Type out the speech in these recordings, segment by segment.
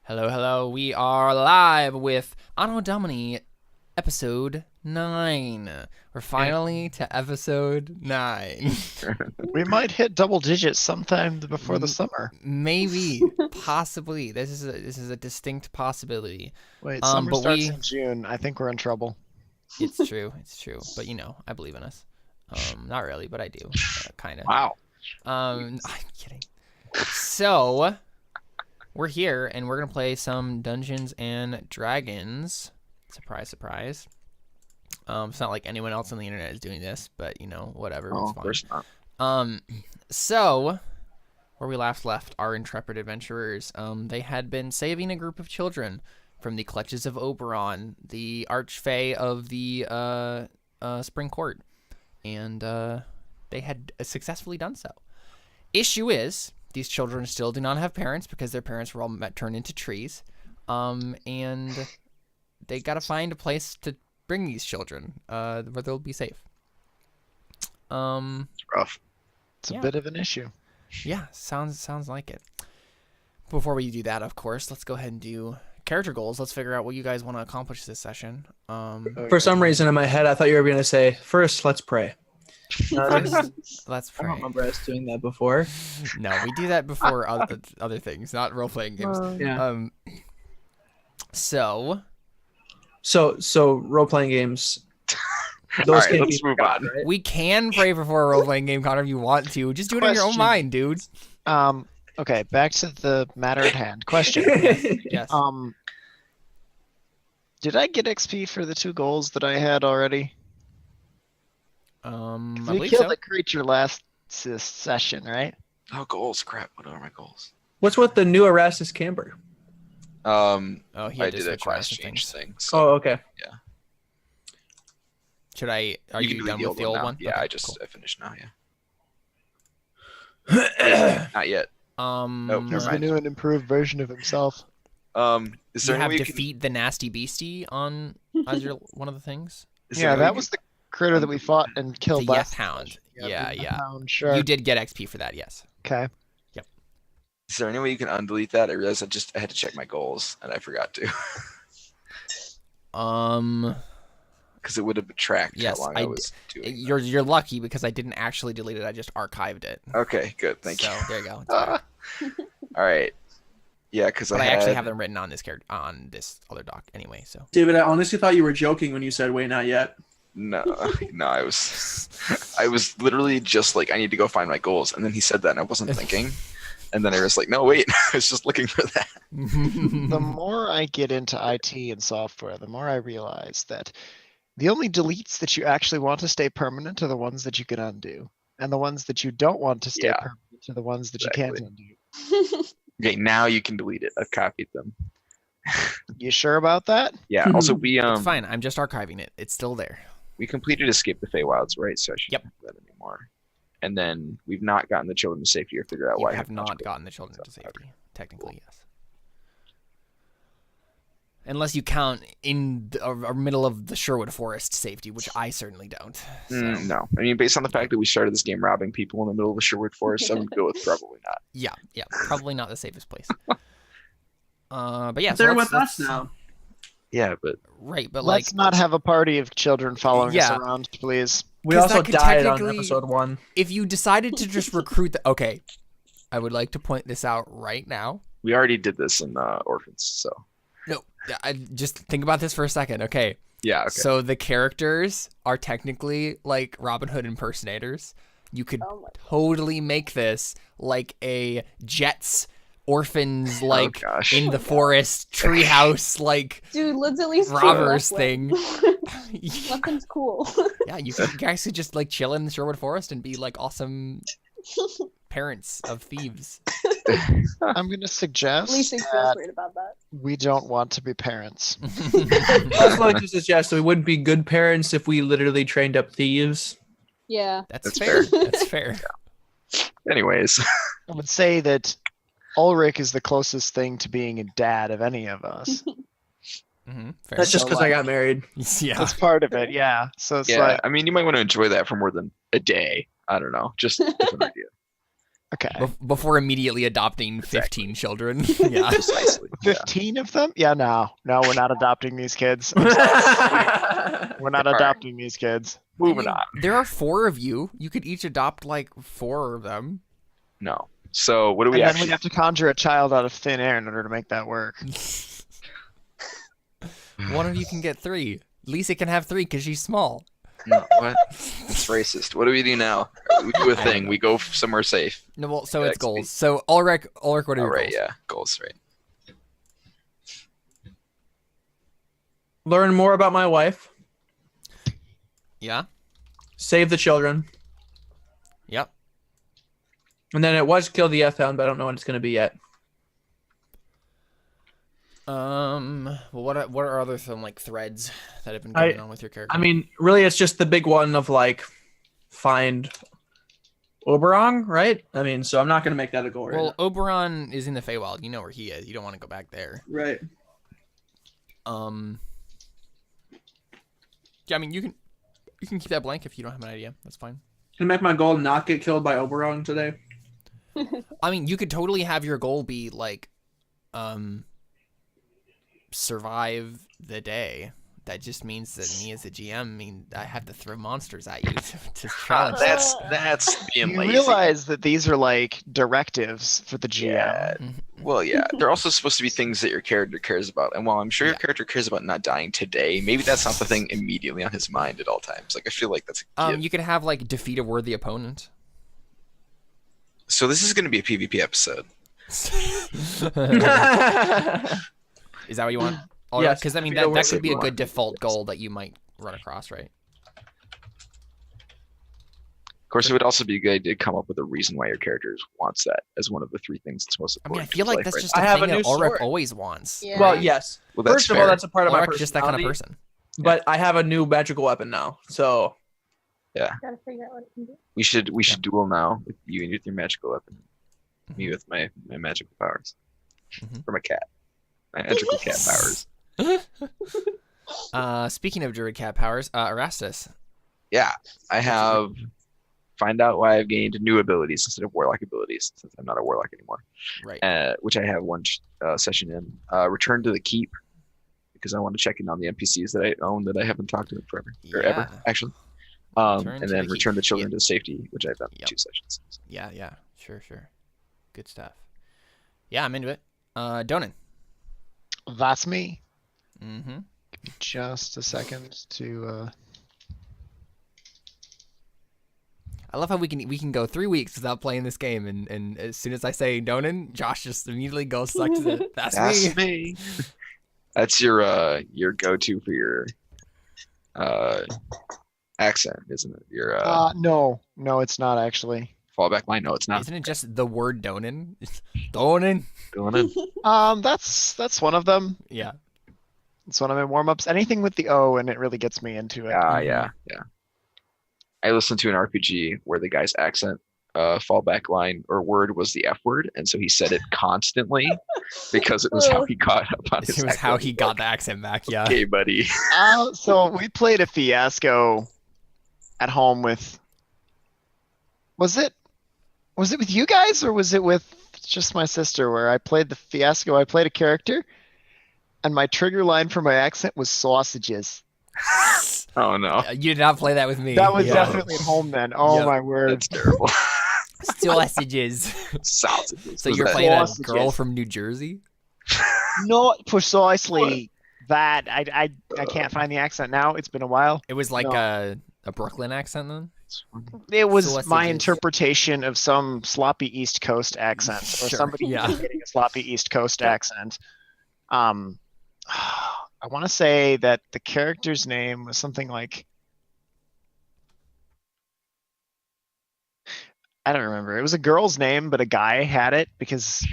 Hello, hello. We are live with Anno Domini, episode 9. We're finally to episode 9. We might hit double digits sometime before the summer. Maybe, possibly. This is a distinct possibility. Wait, summer starts in June. I think we're in trouble. It's true. It's true. But I believe in us. Not really, but I do. Kind of. Wow. I'm kidding. So, we're here, and we're going to play some Dungeons and Dragons. Surprise, surprise. It's not like anyone else on the internet is doing this, but, whatever. Oh, it's of fine. course not. So, where we last left our intrepid adventurers, they had been saving a group of children from the clutches of Oberon, the archfey of the Spring Court. And they had successfully done so. Issue is, these children still do not have parents because their parents were all turned into trees. And they got to find a place to bring these children where they'll be safe. It's rough. It's Yeah. a bit of an issue. Yeah, sounds like it. Before we do that, of course, let's go ahead and do character goals. Let's figure out what you guys want to accomplish this session. For some reason in my head, I thought you were going to say, first, let's pray. Let's I pray. don't remember us doing that before. No, we do that before other things, not role-playing games. Yeah. So role-playing games. Those Alright, let's move on. right? we can pray before a role-playing game, Connor, if you want to. Just do it in your own Question. mind, dude. Okay, back to the matter at hand. Question. Yes. Did I get XP for the 2 goals that I had already? I We believe killed so. a creature last session, right? Oh, goals! Crap! What are my goals? What's with the new Erastus Camber? He I had to did a switch around class some change things. thing. So Oh, okay. Should I? Are you can done delete with the old now. one? Yeah, Okay, I just cool. I finished now. Yeah. Not yet. He's never the mind. new and improved version of himself. Is You there any have way you defeat the nasty beastie on as your one of the things. can? Is there Yeah, any way that you was the critter that we fought and The killed yes last hound. session. Yeah, the yeah. Hound, sure. You did get XP for that, yes. Okay. Is there any way you can undelete that? I realized I had to check my goals and I forgot to because it would have tracked Yes, how long I was doing. You're lucky because I didn't actually delete it. I just archived it. Okay, good. Thank so you. there you go. It's fine. All right. Yeah, because But I I actually had- have them written on this character on this other doc anyway. So David, I honestly thought you were joking when you said, wait, not yet. No, I was literally just like, I need to go find my goals, and then he said that, and I wasn't thinking, and then I was like, no, wait, I was just looking for that. The more I get into IT and software, the more I realize that the only deletes that you actually want to stay permanent are the ones that you can undo. And the ones that you don't want to stay Yeah. permanent are the ones that you Exactly. can't undo. Okay, now you can delete it. I've copied them. You sure about that? Yeah. Also, we it's fine. I'm just archiving it. It's still there. we completed Escape the Feywilds, right? So I shouldn't Yep. have that anymore. And then we've not gotten the children to safety or figured out You why I have haven't not touched it. gotten the children So, to safety. okay. Technically, yes. Unless you count in the middle of the Sherwood Forest safety, which I certainly don't. So. No, I mean, based on the fact that we started this game robbing people in the middle of the Sherwood Forest, I'm gonna go with probably not. Yeah, probably not the safest place. But yeah, so They're let's- with us let's- now. Yeah, but Right, but Let's not have a party of children following Yeah. us around, please. We 'Cause also that could died on technically- episode 1. if you decided to just recruit okay, I would like to point this out right now. we already did this in Orphans, so No, I just think about this for a second. Okay, yeah. Okay. so the characters are technically like Robin Hood impersonators. You could Oh my totally make this like a Jets orphans like gosh. in the forest treehouse like Dude, let's at least robbers chill thing. Left cool. Yeah, you guys could just like chill in the Sherwood Forest and be like awesome parents of thieves. I'm going to At suggest least feels that weird about that. we don't want to be parents. That's like to suggest that we wouldn't be good parents if we literally trained up thieves. Yeah. That's That's fair. fair. That's fair. Anyways, I would say that Ulrich is the closest thing to being a dad of any of us. Fair. That's just So, because I got married. yeah. That's part of it, yeah. So it's yeah. like, I mean, you might want to enjoy that for more than a day. I don't know, just a different idea. Okay. Before immediately adopting 15 children. Yeah. Precisely. 15 of them? Yeah, no, we're not adopting these kids. I'm sorry. We're not All right. adopting these kids. Moving on. There are 4 of you. You could each adopt like 4 of them. No. So what do we And then actually? we'd have to conjure a child out of thin air in order to make that work. One of you can get 3. Lisa can have 3 because she's small. No, what? It's racist. What do we do now? We do a thing. We go somewhere safe. No, well, so Yeah, it's XP. goals. So Ulrich, what are your All right, goals? yeah, goals, right? Learn more about my wife. Yeah. Save the children. Yep. And then it was kill the F-Hound, but I don't know what it's going to be yet. Well, what are other some like threads that have been going on with your character? I mean, really, it's just the big one of like find Oberon, right? I mean, so I'm not going to make that a goal right well, now. Oberon is in the Feywild. You know where he is. You don't want to go back there. Right. Yeah, I mean, you can keep that blank if you don't have an idea. That's fine. Can I make my goal not get killed by Oberon today? I mean, you could totally have your goal be like, survive the day. That just means that me as a GM, I have to throw monsters at you to challenge. That's being You lazy. realize that these are like directives for the GM. Yeah. Well, yeah. They're also supposed to be things that your character cares about. And while I'm sure your Yeah. character cares about not dying today, maybe that's not the thing immediately on his mind at all times. Like I feel like that's a given. You could have like defeat a worthy opponent. So this is going to be a PvP episode. Is that what you want? Yes, Because I mean defeat a that worthy could be a opponent. good default goal that you might run across, right? Of course, it would also be good to come up with a reason why your character wants that as one of the 3 things that's most I mean, I important. feel in like life that's right just I a have thing a new that Ulrich sword. always wants. Yeah. Well, yes. Well, that's First of all, fair. that's a part of my Ulrich's just that kind of personality, person. but I have a new magical weapon now, so Gotta figure out what it can do. We should duel now with you and with your magical weapon. Me with my magical powers. Mhm. From a cat. My magical cat powers. Speaking of druid cat powers, Erastus. Yeah, I have find out why I've gained new abilities instead of warlock abilities, since I'm not a warlock anymore. Right. Which I have one session in. Return to the keep, because I want to check in on the NPCs that I own that I haven't talked to in forever or ever, Yeah. actually. Return And to then the return keep. the children Yep. to safety, which I've done Yep. 2 sessions. Yeah. Sure. Good stuff. Yeah, I'm into it. Donan. That's me. Mm-hmm. Just a second to. I love how we can go 3 weeks without playing this game, and as soon as I say Donan, Josh just immediately goes sucks it. That's me. me. That's your go-to for your accent, isn't it? Your No, it's not actually. fallback line. No, it's not. Isn't it just the word Donan? Donan. Going in. That's one of them. Yeah. It's one of my warm-ups. Anything with the O, and it really gets me into it. Yeah. I listened to an RPG where the guy's accent fallback line or word was the F word, and so he said it constantly because it was how he got up on his It was how accent. he got the accent back. Yeah. Okay, buddy. So we played a fiasco at home with. Was it with you guys, or was it with just my sister? Where I played the fiasco. I played a character, and my trigger line for my accent was sausages. Oh no, You did not play that with me. That was Yeah. definitely at home then. Oh Yep. my word! that's terrible. Sausages. Sausages. So Was you're that- playing a Sausages. girl from New Jersey? Not precisely that. I can't find the accent now. It's been a while. It was like No. a Brooklyn accent then? It was my Sausages. interpretation of some sloppy East Coast accent, or Sure, somebody yeah. getting a sloppy East Coast accent. I want to say that the character's name was something like, I don't remember. It was a girl's name, but a guy had it because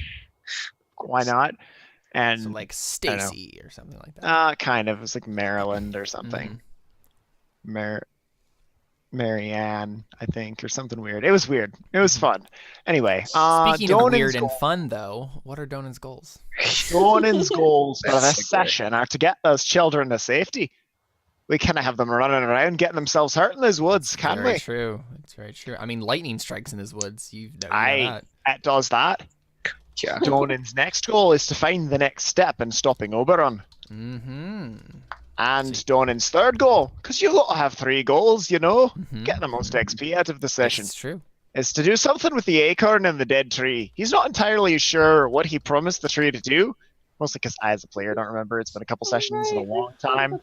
why not? And So like Stacy or something like that. kind of. It was like Maryland or something. Mhm. Marianne, I think, or something weird. It was weird. It was fun. Anyway, Speaking of Donan's weird and goal- fun though, what are Donan's goals? Donan's goals for That's this so great. session are to get those children to safety. We cannot have them running around getting themselves hurt in those woods, can Very we? true. It's very true. I mean, lightning strikes in his woods. You know Aye, that. it does that. Yeah. Donin's next goal is to find the next step in stopping Oberon. Mm-hmm. And Donin's third goal, because you got to have 3 goals, you know? Mhm. Get the most XP out of the session. It's true. Is to do something with the acorn and the dead tree. He's not entirely sure what he promised the tree to do. Mostly because I, as a player, don't remember. It's been a couple sessions in a long time.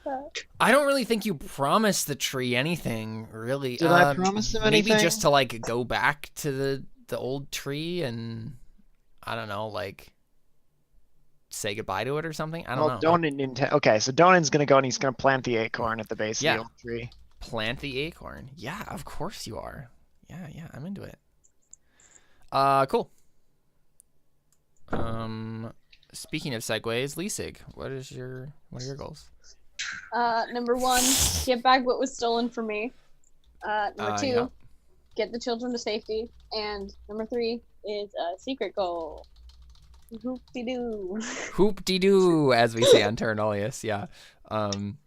I don't really think you promised the tree anything, really. Did I promise him anything? Maybe just to like go back to the old tree and I don't know, like say goodbye to it or something. I don't know. Okay, so Donin's gonna go and he's gonna plant the acorn at the base of the old tree. Plant the acorn. Yeah, of course you are. Yeah, I'm into it. Cool. Speaking of segues, Leesig, what are your goals? Number 1, get back what was stolen from me. Number 2, yeah. get the children to safety. And number 3 is a secret goal. Hoop-de-doo. Hoop-de-doo, as we say on Terranolius, yeah. And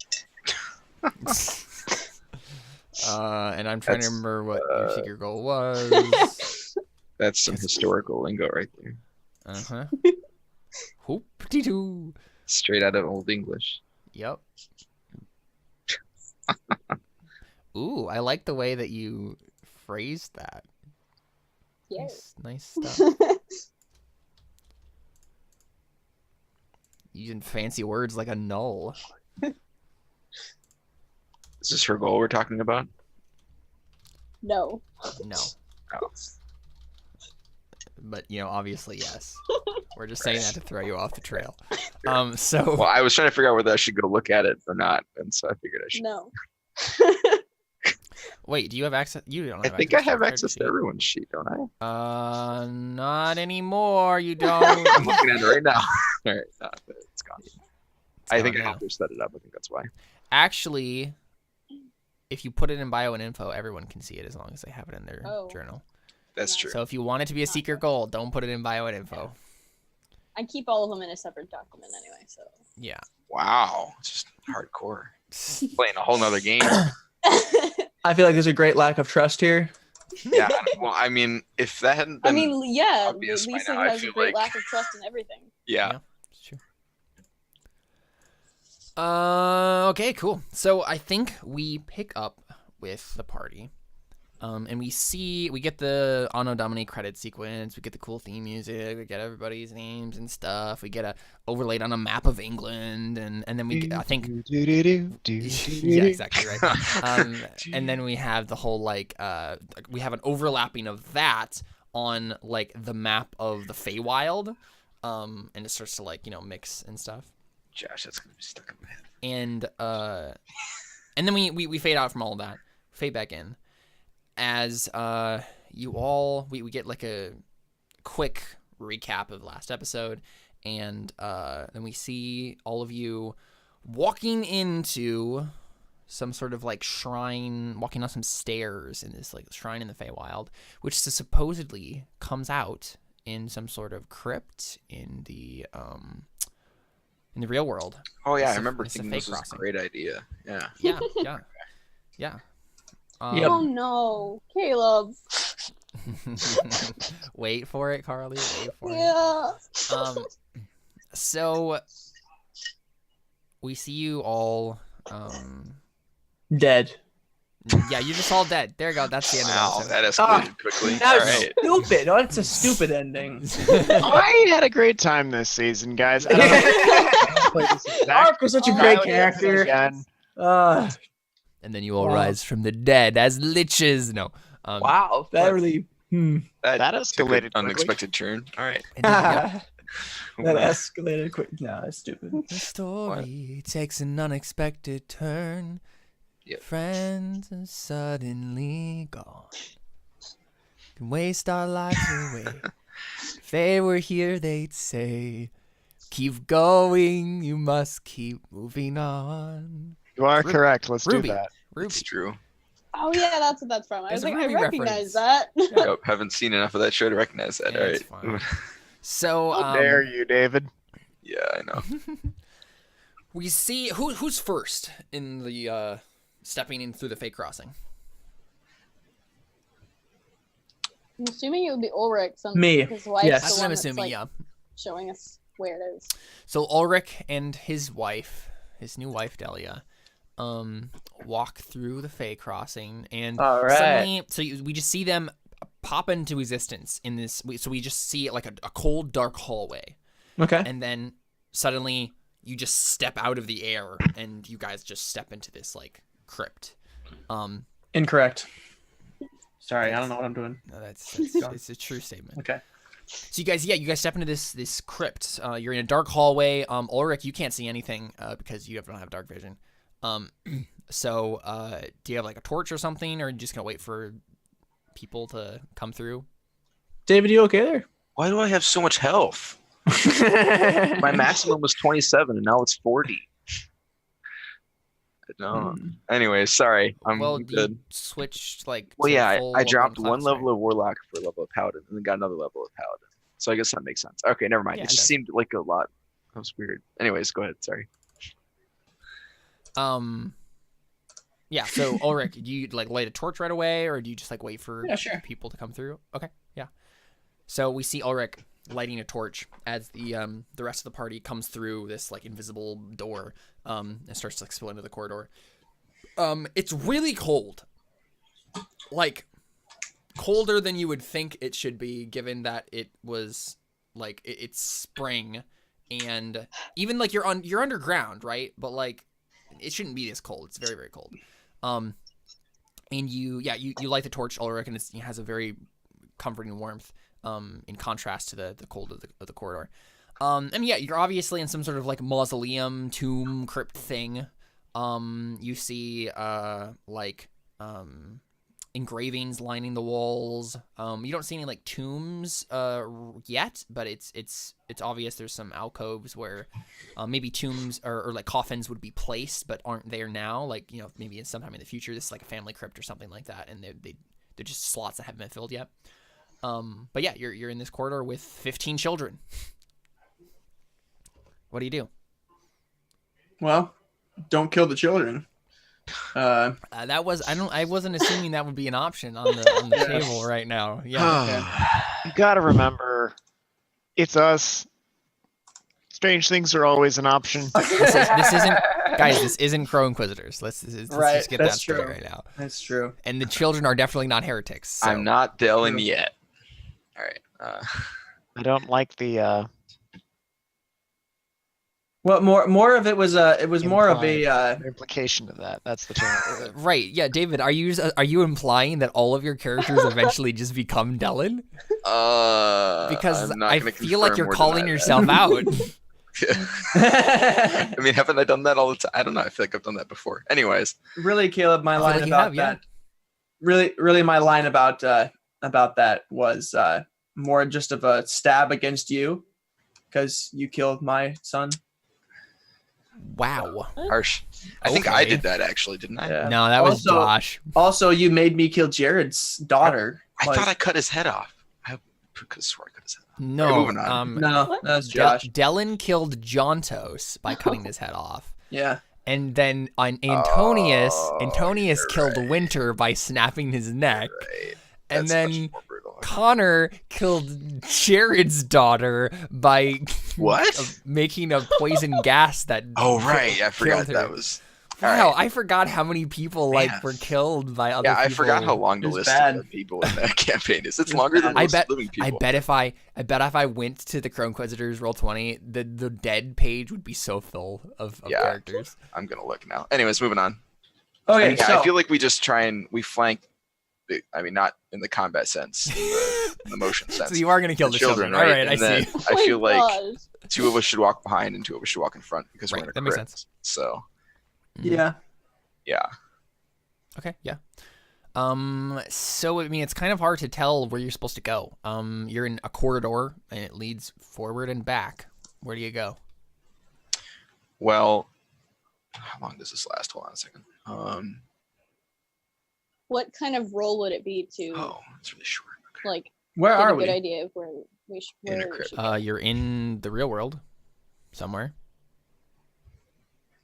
I'm trying to remember what your secret goal was. That's some historical lingo right there. Uh-huh. Hoop-de-doo. Straight out of Old English. Yep. Ooh, I like the way that you phrased that. Yeah. Nice stuff. Using fancy words like a null. Is this her goal we're talking about? No. No. Oh. But, obviously, yes. We're just saying that to throw you off the trail. So... Well, I was trying to figure out whether I should go look at it or not, and so I figured I should. No. Wait, do you have access? You don't I have think access I have to the access to card everyone's sheet, don't I? sheet? Not anymore. You don't. I'm looking at it right now. All right, it's gone. I think I gone have to set it up. I think that's why. Actually, if you put it in bio and info, everyone can see it as long as they have it in their journal. That's true. So if you want it to be a secret goal, don't put it in bio and info. I keep all of them in a separate document anyway, so. Yeah. Wow, it's just hardcore. Playing a whole nother game. I feel like there's a great lack of trust here. Yeah. Well, I mean, if that hadn't been, yeah, obvious by Lisa now, I has a feel great like- lack of trust in everything. yeah. It's true. Okay, cool. So I think we pick up with the party. And we get the Anno Domini credit sequence, we get the cool theme music, we get everybody's names and stuff, we get a overlaid on a map of England, and then we get, I think yeah, exactly right. And then we have the whole we have an overlapping of that on like the map of the Feywild, and it starts to mix and stuff. Josh, that's gonna be stuck in my head. And then we fade out from all of that, fade back in. As we get like a quick recap of the last episode, and then we see all of you walking into some sort of like shrine, walking on some stairs in this like shrine in the Feywild, which supposedly comes out in some sort of crypt in the real world. Oh yeah, I It's a- remember it's a thinking fake this was a crossing. great idea. Yeah. Yeah. Yep. Oh no, Caleb. Wait for it, Carly. Wait for it. Yeah. So we see you all. Dead. Yeah, you're just all dead. There you go. That's the end Wow, of the that episode. escalated quickly. All That was right. stupid. Oh, it's a stupid ending. I had a great time this season, guys. And I played this exact Ark was such a great style character. again. And then you all Wow. rise from the dead as liches. No. Wow, that really. That Took an escalated quickly. unexpected turn. All right. And then, yep, That escalated quick. No, that's stupid. the story takes an unexpected turn. Yep. Friends are suddenly gone. Can waste our lives away. If they were here, they'd say, "Keep going, you must keep moving on." You are Ruby. correct. Let's Ruby. do that. Ruby. It's true. Oh yeah, that's what that's from. I There's was a like, I Ruby recognize reference. that. Yep, haven't seen enough of that show to recognize that. Yeah, All it's right. fine. So, How dare you, David? Yeah, I know. We see who's first in the stepping in through the Fey crossing. I'm assuming it would be Ulrich, since Me. his wife's Yes. the That's what one I'm that's assuming. like Yeah. showing us where it is. So Ulrich and his wife, his new wife Delia, walk through the Fey crossing, and All right. suddenly, we just see them pop into existence in this. So we just see like a cold, dark hallway, Okay. and then suddenly you just step out of the air, and you guys just step into this like crypt. Incorrect. Sorry, I don't know what I'm doing. No, that's it's a true statement. Okay. So you guys step into this crypt. You're in a dark hallway. Ulrich, you can't see anything because you don't have dark vision. So do you have like a torch or something, or are you just gonna wait for people to come through? David, you okay there? Why do I have so much health? My maximum was 27, and now it's 40. No. Anyway, sorry. I'm good. You switched like. Well, to yeah, full I level dropped class, one level right? of Warlock for a level of Paladin, and then got another level of Paladin. So I guess that makes sense. Okay, never mind. Yeah, It it just does. seemed like a lot. That was weird. Anyways, go ahead. Sorry. Yeah. So Ulrich, do you like light a torch right away, or do you just like wait for Yeah, sure. people to come through? Okay. Yeah. So we see Ulrich lighting a torch as the rest of the party comes through this like invisible door and starts to like spill into the corridor. It's really cold. Like colder than you would think it should be, given that it was like it's spring, and even like you're underground, right? But like it shouldn't be this cold. It's very, very cold. And you light the torch, Ulrich, and it has a very comforting warmth. In contrast to the cold of the corridor. And yeah, you're obviously in some sort of like mausoleum, tomb, crypt thing. You see engravings lining the walls. You don't see any like tombs yet, but it's obvious there's some alcoves where maybe tombs or like coffins would be placed but aren't there now. Like, you know, maybe in sometime in the future this is like a family crypt or something like that, and they're just slots that haven't been filled yet. But yeah, you're in this corridor with 15 children. What do you do? Well, don't kill the children. I wasn't assuming that would be an option on the table right now. Yeah. You gotta remember, it's us. Strange things are always an option. This isn't guys. This isn't Crow Inquisitors. Let's Right, just get that that's straight true. right now. That's true. And the children are definitely not heretics. So. I'm not Dylan yet. All right. I don't like the Well, more of it was more of a implication of that. That's the term. Right. Yeah, David, are you implying that all of your characters eventually just become Dylan? Because I'm not I gonna feel like confirm you're or calling deny yourself out. that. I mean, haven't I done that all the time? I don't know. I feel like I've done that before. Anyways, really, Caleb. My I feel line like you about have, yeah. that. Really, my line about that was more just of a stab against you because you killed my son. Wow. harsh. I think I Okay. did that actually, didn't I? Yeah. No, that was Also- Josh. Also, you made me kill Jared's daughter. I thought I cut his head off. I could have swore I cut his head off. No. moving on. No, What? that's Josh. Dylan killed Jontos by cutting his head off. Yeah. And then Antonius you're killed right. Winter by snapping his neck. Right. And That's much then more brutal. Connor killed Jared's daughter by What? making a poison gas that Oh right, I forgot her. that was. Wow, Alright. I forgot how many people Man. were killed by other Yeah, I people. forgot how long the It was list bad. of the people in that campaign is. It's was longer than bad. I most bet living people. if I went to the Crow Inquisitors Roll20, the dead page would be so full of Yeah. characters. I'm gonna look now. Anyways, moving on. Okay, And yeah, so I feel like we just we flank. I mean, not in the combat sense, in the motion sense. So you are gonna kill the children, right? All right, I And then see. I Oh feel my like gosh. 2 of us should walk behind and 2 of us should walk in front because we're Right, in a that makes crypt. sense. So yeah. yeah, Okay, yeah. So I mean, it's kind of hard to tell where you're supposed to go. You're in a corridor and it leads forward and back. Where do you go? well, how long does this last? Hold on a second. What kind of role would it be to Oh, it's really short. Okay. like Where get are a good we? idea of where we In a should crypt. go? You're in the real world, somewhere.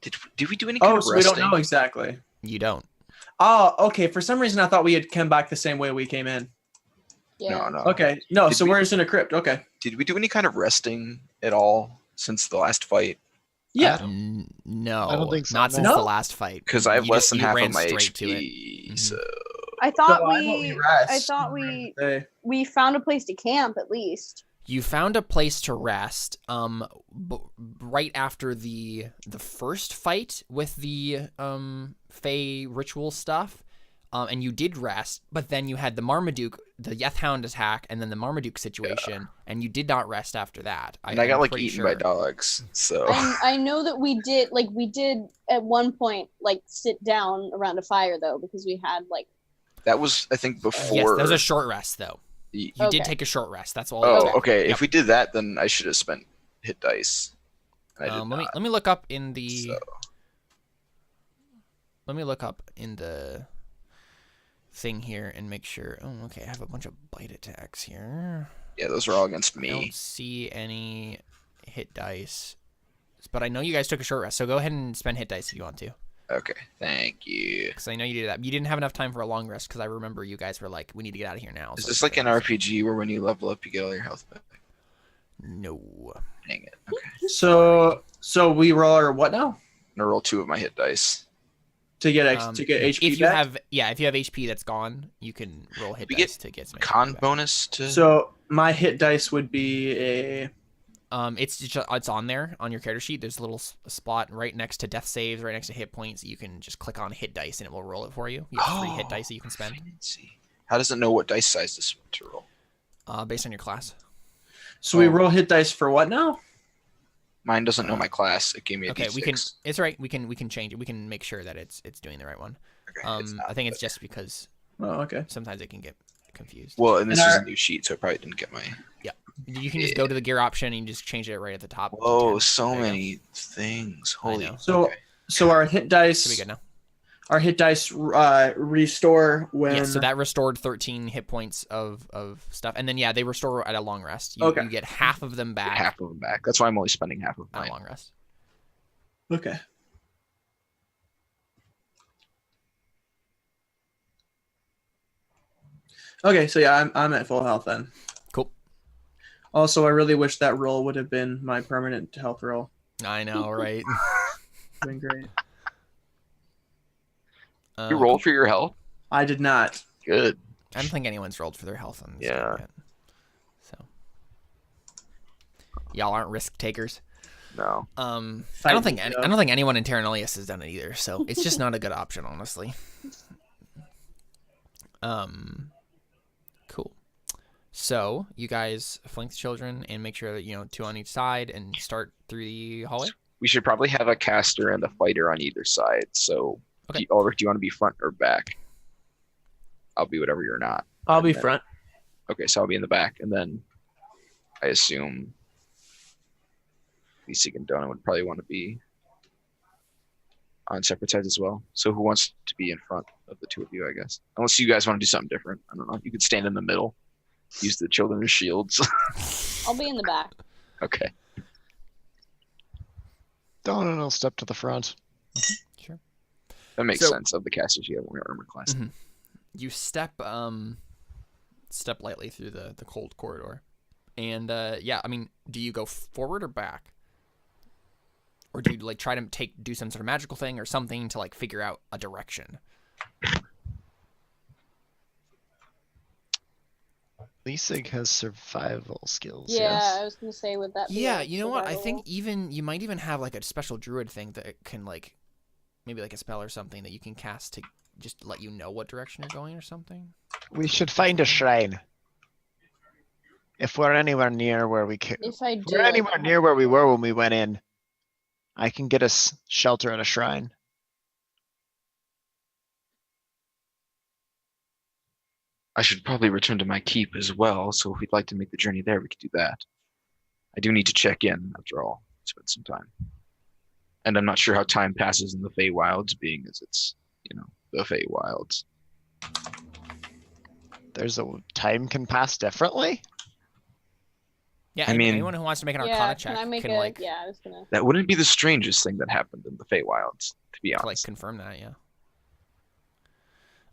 Did we do any kind of so we don't resting? know exactly. You don't. Oh, okay. For some reason, I thought we had come back the same way we came in. Yeah. No. Okay. No, Did so we- we're just in a crypt. Okay. Did we do any kind of resting at all since the last fight? Yeah. No. I don't think so, Not since no. the last fight. Because I have You less just- than you half ran of my straight to it. HP. Mhm. So I thought So we rest. I thought we Hey. we found a place to camp at least. You found a place to rest. Right after the first fight with the Fey ritual stuff, and you did rest. But then you had the Marmaduke, the Yethhound attack, and then the Marmaduke situation, and you did not rest after that. and I got I'm like pretty eaten sure. by dogs. So I know that we did at one point like sit down around a fire though because we had like that was I think before. Yes, that was a short rest though. Ye- You did Okay. take a short rest. That's all. Oh, it was. okay. Yep. If we did that, then I should have spent hit dice. And I did not. Let me look up in the. So. Let me look up in the thing here and make sure. Oh, okay. I have a bunch of bite attacks here. Yeah, those are all against I me. don't see any hit dice, but I know you guys took a short rest. So go ahead and spend hit dice if you want to, Okay, thank you. because I know you did that. You didn't have enough time for a long rest because I remember you guys were like, "We need to get out of here now." Is So this like an RPG where when you level up, you get all your health back? No. Dang it. Okay. So we roll our what now? I'm gonna roll 2 of my hit dice. To get HP If you back? have HP that's gone, you can roll hit We dice get to get some Con HP back. bonus to. So my hit dice would be a It's on there on your character sheet. There's a little spot right next to death saves, right next to hit points. You can just click on hit dice and it will roll it for you. You have 3 hit dice that you can spend Fancy. How does it know what dice size to roll? based on your class. so we roll hit dice for what now? Mine doesn't know my class. It gave me a Okay, D6. we can. It's right. We can change it. We can make sure that it's doing the right one. Okay, it's not, I think it's but- just because Oh, okay. sometimes it can get confused. Well, and this And is our- a new sheet, so I probably didn't get my. You can just go to the gear option and you just change it right at the top. to Whoa, 10. so There you go. many things. Holy. know. So okay. so our hit Should be dice good now. Restore when Yeah, so that restored 13 hit points of stuff, and then they restore at a long rest. Okay. You get half of them back Half of them back. That's why I'm only spending half of at mine. a long rest. Okay. Okay, so yeah, I'm at full health then. Cool. Also, I really wish that roll would have been my permanent health roll. I know, right? Been great. You roll for your health? I did not. Good. I don't think anyone's rolled for their health on this Yeah. game yet. So y'all aren't risk takers. No. I don't think anyone in Terra Nullius has done it either. So it's just not a good option, honestly. Cool. So you guys flank the children and make sure that 2 on each side and start through the hallway. We should probably have a caster and a fighter on either side. So, Okay. Ulrich, do you want to be front or back? I'll be whatever you're not. I'll be And then- front. Okay, so I'll be in the back, and then I assume Lisig and Donna would probably want to be on separate sides as well. So who wants to be in front of the 2 of you, I guess? Unless you guys want to do something different. I don't know. You could stand in the middle, use the children as shields. I'll be in the back. Okay. Donan will step to the front. Sure. That makes So- sense of the casters you have in your armor class. Mhm. You step lightly through the cold corridor, and I mean, do you go forward or back, or do you try to do some sort of magical thing or something to figure out a direction? Lisig has survival skills. Yeah, Yes. I was gonna say with that. be, Yeah, like, you know what? I survival? think you might even have a special druid thing that can maybe a spell or something that you can cast to just let you know what direction you're going or something. We should find a shrine. If we're anywhere near where we can, If I do, we're anywhere near where we were when we went in, I can get us shelter at a shrine. I should probably return to my keep as well, so if we'd like to make the journey there, we could do that. I do need to check in, after all. Spend some time. And I'm not sure how time passes in the Feywilds, being as it's, the Feywilds. There's time can pass differently. Yeah, I mean- anyone who wants to make an Yeah, Arcana can check I make can a? like Yeah, I was gonna. That wouldn't be the strangest thing that happened in the Feywilds, to be to like honest. confirm that. Yeah.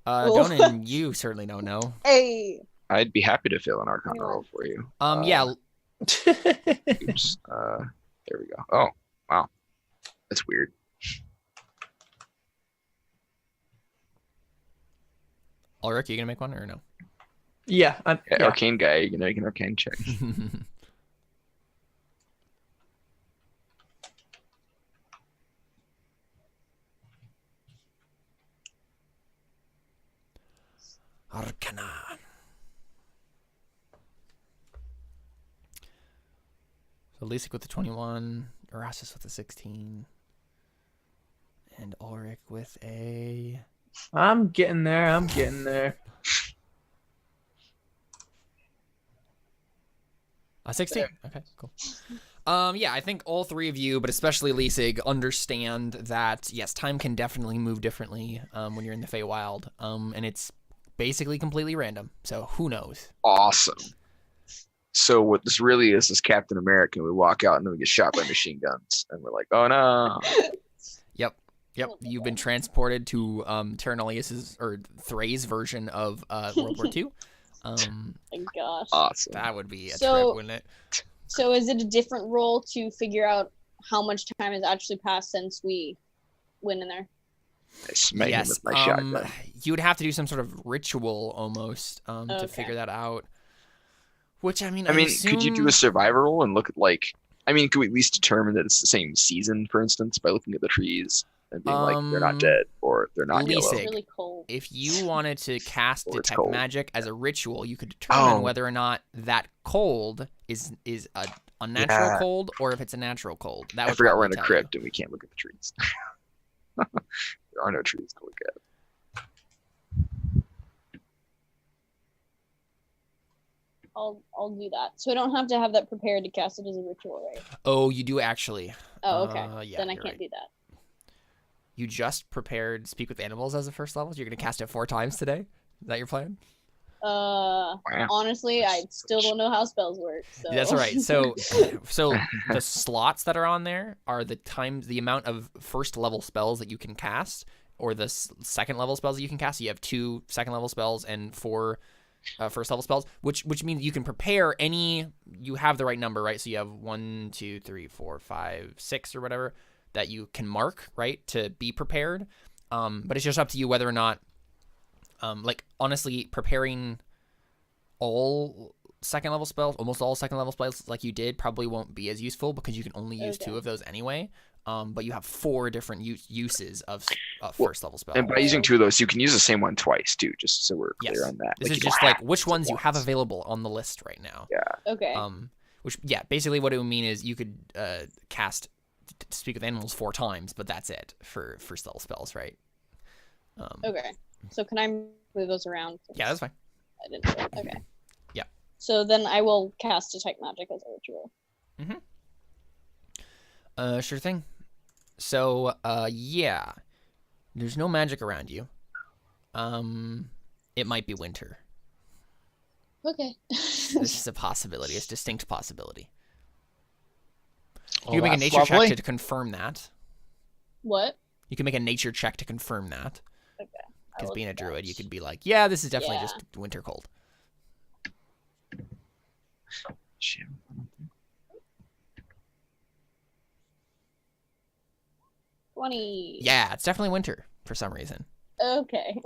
Well- Donan, you certainly don't know. Hey. I'd be happy to fill an Arcana Anyone? roll for you. Yeah. Oops. There we go. Oh, wow. That's weird. Ulrich, you gonna make one or no? Yeah, yeah. Arcane guy, you can arcane check. Arcana. So Lisic with the 21, Erastus with the 16, and Ulrich with a. I'm getting there. I'm getting there. 16. Okay, cool. Yeah, I think all three of you, but especially Lisig, understand that yes, time can definitely move differently when you're in the Feywild, and it's basically completely random. So who knows? Awesome. So what this really is Captain America. We walk out and then we get shot by machine guns, and we're like, oh no. Yep, you've been transported to Terranolius's or Thray's version of World War II. My gosh. Awesome. That would be a So- trip, wouldn't it? So is it a different role to figure out how much time has actually passed since we went in there? I smite him Yes, with my shotgun. you would have to do some sort of ritual almost to Okay. figure that out. Which I mean, Could you do a survivor roll and look at could we at least determine that it's the same season, for instance, by looking at the trees and being like they're not dead or they're not yellow? Lisig. It's really cold. If you wanted to cast Or it's detect cold. magic as a ritual, you could determine Oh. whether or not that cold is a unnatural Yeah. cold or if it's a natural cold. That I would forgot probably we're in a tell you. crypt and we can't look at the trees. There are no trees to look at. I'll do that. So I don't have to have that prepared to cast it as a ritual, right? Oh, you do actually. Oh, okay. Yeah, Then I you're can't right. do that. You just prepared Speak with Animals as a first level. So you're gonna cast it 4 times today. Is that your plan? Wow. Honestly, I still don't know how spells work. So. That's all right. So the slots that are on there are the amount of first level spells that you can cast, or the second level spells that you can cast. So you have 2 second level spells and 4 first level spells, which means you can prepare any. You have the right number, right? So you have 1, 2, 3, 4, 5, 6, or whatever that you can mark, right, to be prepared. But it's just up to you whether or not. Honestly, preparing all second level spells, almost all second level spells like you did, probably won't be as useful because you can only use 2 of those anyway. But you have 4 different uses of first level spells. And by using 2 of those, you can use the same one twice too, just so we're clear Yes. on that. This Like, is you just don't like have which to ones you have once. available on the list right now. Yeah. Okay. Basically what it would mean is you could cast Speak with Animals 4 times, but that's it for first level spells, right? Okay. So can I move those around? Yeah, that's fine. I didn't do it. Okay. Yeah. So then I will cast Detect Magic as a ritual. Sure thing. So, yeah. There's no magic around you. It might be winter. Okay. This is a possibility. It's a distinct possibility. Well, You can make a that's nature lovely. check to confirm that. What? You can make a nature check to confirm that. Okay. I Because will being a do druid, that. you could be like, yeah, this is definitely Yeah. just winter cold. Shit. 20. Yeah, it's definitely winter for some reason. Okay.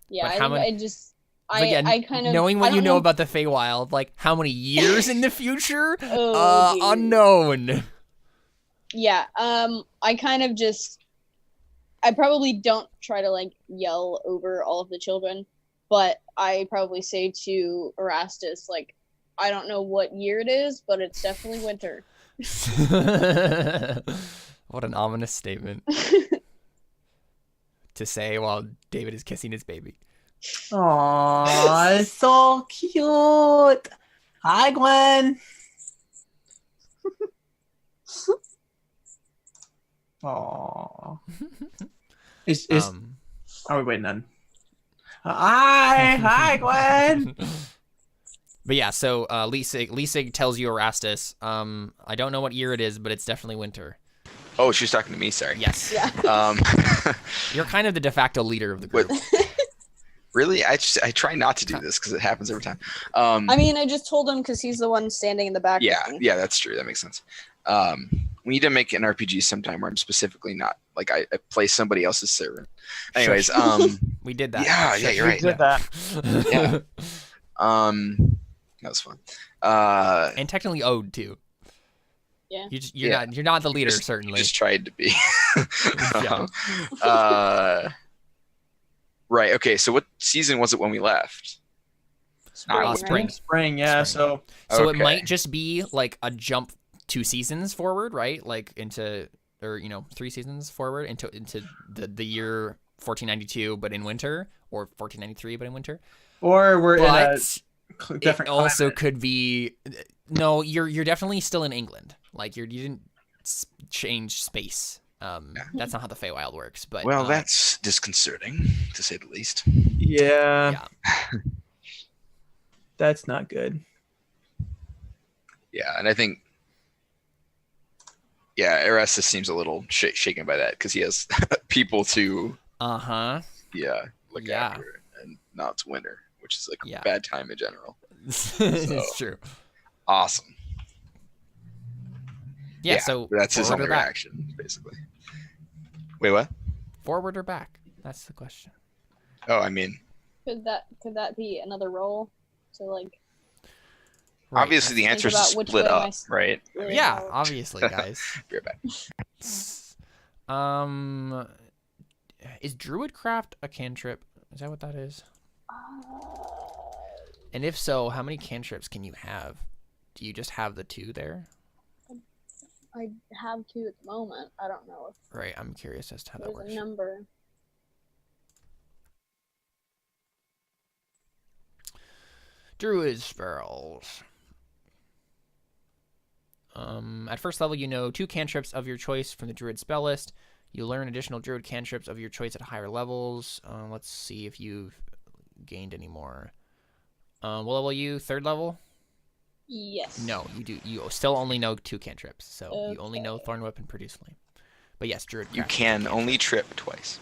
Yeah, But how many- I just But again, I kind of knowing I what you don't know about the Feywild, like how many years in the future? Oh, dude. Unknown. Yeah, I kind of just I probably don't try to like yell over all of the children, but I probably say to Erastus like I don't know what year it is, but it's definitely winter. What an ominous statement to say while David is kissing his baby. Aw, it's so cute. Hi, Gwen. Aw. Is Um, are we waiting on? Hi, Gwen. But yeah, so Lisig tells you, Erastus, I don't know what year it is, but it's definitely winter. Oh, she's talking to me. Sorry. Yes. Yeah. You're kind of the de facto leader of the group. Really? I try not to do this because it happens every time. I mean, I just told him because he's the one standing in the back. Yeah, with me. yeah, that's true. That makes sense. We need to make an RPG sometime where I'm specifically not like I play somebody else's servant. Anyways, We did that. yeah, you're We right. did that. Yeah. That was fun. And technically owed too. Yeah. You're not the leader, certainly. Just tried to be. Yeah. Right. Okay. So what season was it when we left? Spring, spring. right? Spring, yeah. Spring. So So it Okay. might just be like a jump 2 seasons forward, right? Like into, or 3 seasons forward into the year 1492, but in winter, or 1493, but in winter. or we're in a But different it also climate. could be no. You're definitely still in England. Like you didn't change space. That's not how the Feywild works. But Well, that's disconcerting to say the least. Yeah. Yeah. That's not good. Yeah, and I think, Erastus seems a little shaken by that because he has people to, uh-huh. look Yeah. after, and now it's winter, which is like Yeah. a bad time in general. It's true. Awesome. Yeah. So that's his forward only or back? reaction, basically. Wait, what? Forward or back? That's the question. Oh, I mean, Could that be another role? So like. Right. obviously the answer is to about which split way up, my right? really Yeah, go. obviously, guys. Be right back. Is Druidcraft a cantrip? Is that what that is? And if so, how many cantrips can you have? Do you just have the 2 there? I have 2 at the moment. I don't know if Right, I'm curious as to how that there's works. a number. Druid spells. At first level, you know 2 cantrips of your choice from the Druid spell list. You learn additional Druid cantrips of your choice at higher levels. Let's see if you've gained any more. What level are you? 3rd level? Yes. No, you do. You still only know 2 cantrips, so you only know Okay. Thorn Whip and Produce Flame. But yes, Druidcraft. You can only trip twice.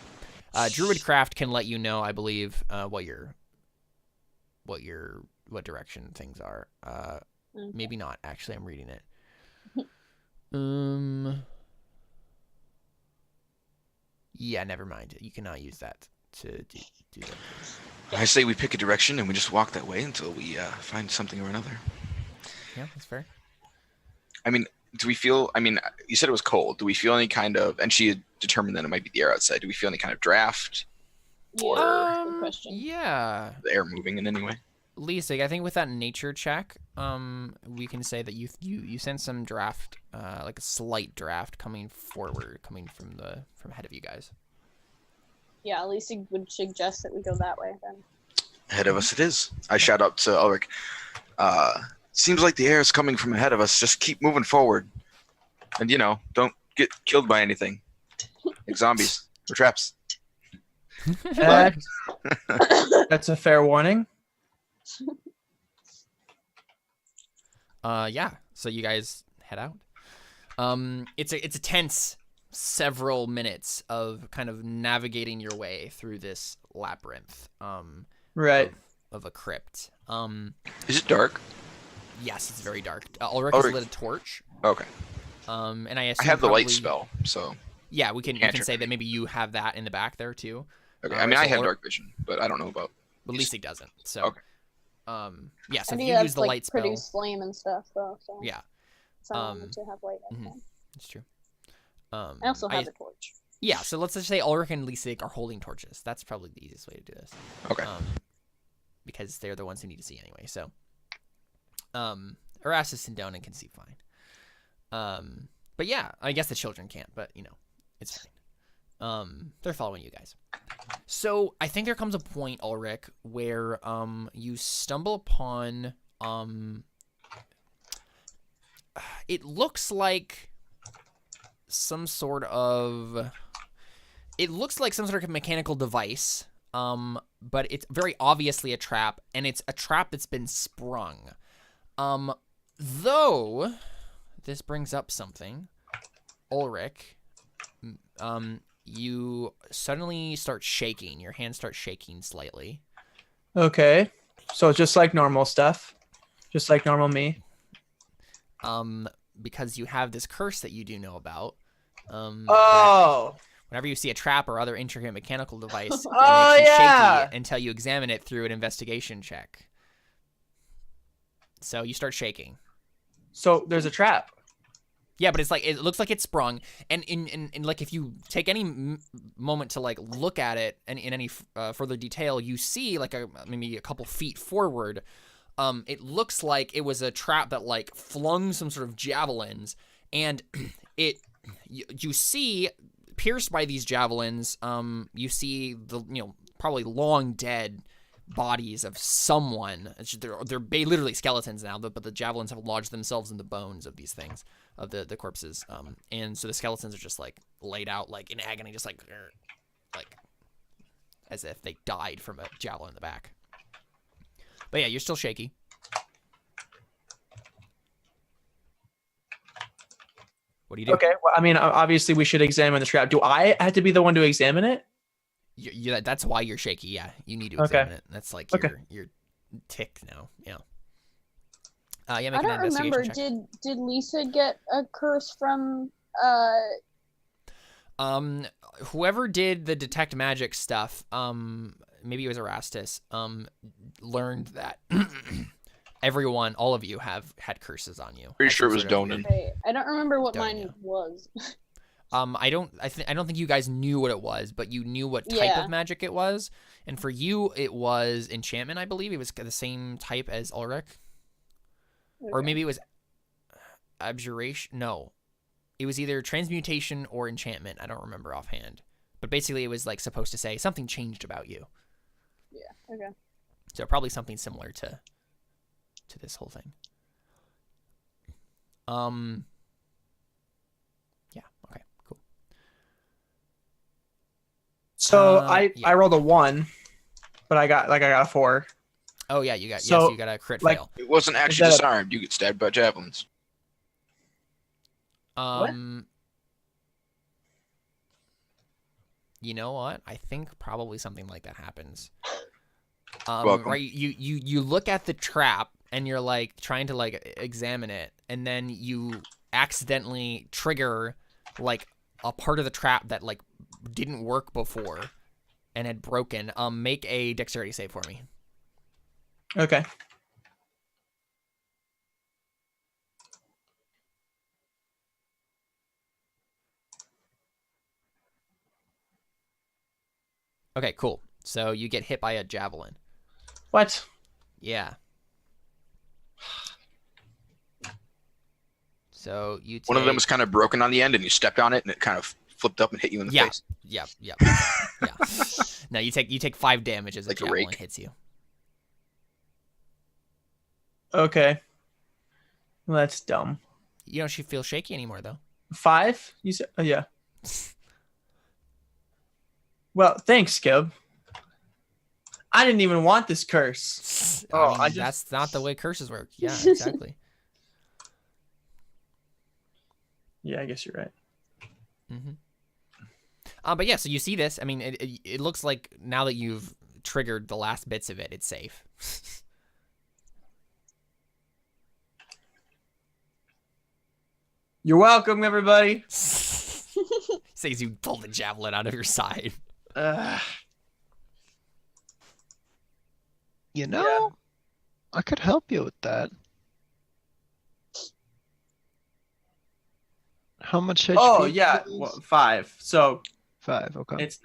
Druidcraft can let you know, I believe, what direction things are. Okay. Maybe not. Actually, I'm reading it. Yeah, never mind. You cannot use that to do that. I say we pick a direction and we just walk that way until we find something or another. Yeah, that's fair. I mean, do we feel? I mean, you said it was cold. Do we feel any kind of? And she had determined that it might be the air outside. Do we feel any kind of draft? Or Good question. Yeah. the air moving in any way? Lisig, I think with that nature check, we can say that you sense some draft, like a slight draft coming forward, coming from ahead of you guys. Yeah, at least it would suggest that we go that way then. Ahead of us it is. I shout out to Ulrich. Seems like the air is coming from ahead of us. Just keep moving forward. And, don't get killed by anything. Like zombies or traps. That's a fair warning. Yeah. So you guys head out. It's a tense several minutes of kind of navigating your way through this labyrinth. Right. Of a crypt. Is it dark? Yes, it's very dark. Ulrich has lit a torch. Okay. And I assume I have the light probably- spell, so. Yeah, we can Cantrip. say that maybe you have that in the back there too. Okay. Uh, I mean, I so have Ulrich- dark vision, but I don't know about. But Lisig doesn't. So. Okay. Yeah. So I if think you that's use the like light spell. produce flame and stuff though. So Yeah, someone to have light. I mhm. think. it's true. I also have a torch. Yeah, so let's just say Ulrich and Lisig are holding torches. That's probably the easiest way to do this. Okay. Because they're the ones who need to see anyway. So, Erastus and Donan can see fine. But yeah, I guess the children can't. But it's fine. They're following you guys. So I think there comes a point, Ulrich, where you stumble upon it looks like some sort of mechanical device but it's very obviously a trap, and it's a trap that's been sprung. Though this brings up something, Ulrich, you suddenly start shaking. Your hand starts shaking slightly. Okay. So just like normal stuff. Just like normal me. Because you have this curse that you do know about. Oh. Whenever you see a trap or other intricate mechanical device, it Oh, makes you yeah. shaky until you examine it through an investigation check. So you start shaking. So there's a trap. Yeah, but it's like it looks like it's sprung, and in like if you take any moment to like look at it and in any further detail, you see like maybe a couple feet forward. It looks like it was a trap that like flung some sort of javelins, and you see pierced by these javelins. You see the probably long dead bodies of someone. They're literally skeletons now, but the javelins have lodged themselves in the bones of these things, of the corpses. And so the skeletons are just like laid out like in agony, just like as if they died from a javelin in the back. But yeah, you're still shaky. What do you do? Okay. Well, I mean, obviously we should examine the trap. Do I have to be the one to examine it? That's why you're shaky. Yeah, you need to examine it. That's like your tick now. Yeah. Yeah. Make I an don't investigation remember. check. Did Lisa get a curse from? Whoever did the detect magic stuff, maybe it was Erastus, learned that everyone, all of you have had curses on you. Pretty sure it was Donan. I don't remember what Donan, mine was. I don't think you guys knew what it was, but you knew what type of magic it was. And for you, it was enchantment, I believe. It was the same type as Ulrich. Okay. Or maybe it was abjuration. No. It was either transmutation or enchantment. I don't remember offhand. But basically, it was like supposed to say something changed about you. Yeah, okay. So probably something similar to this whole thing. Yeah, okay. Cool. So I rolled a 1, but I got a 4. Oh yeah, you got you got a crit fail. It wasn't actually disarmed. You get stabbed by javelins. What? You know what? I think probably something like that happens. Welcome. Right? You look at the trap and you're like trying to like examine it, and then you accidentally trigger like a part of the trap that like didn't work before and had broken. Make a dexterity save for me. Okay. Okay, cool. So you get hit by a javelin. What? Yeah. So you take... One of them was kind of broken on the end, and you stepped on it, and it kind of flipped up and hit you in the face. Yeah. Yeah. No, you take 5 damage as Like a a javelin rake. hits you. Okay. Well, that's dumb. You don't feel shaky anymore, though. 5? You said? Oh, yeah. Well, thanks, Skib. I didn't even want this curse. That's not the way curses work. Yeah, exactly. Yeah, I guess you're right. Mm-hmm. But yeah, so you see this. I mean, it looks like now that you've triggered the last bits of it, it's safe. You're welcome, everybody. Says you pull the javelin out of your side. You know, I could help you with that. How much HP? Oh yeah, 5. So 5. Okay. it's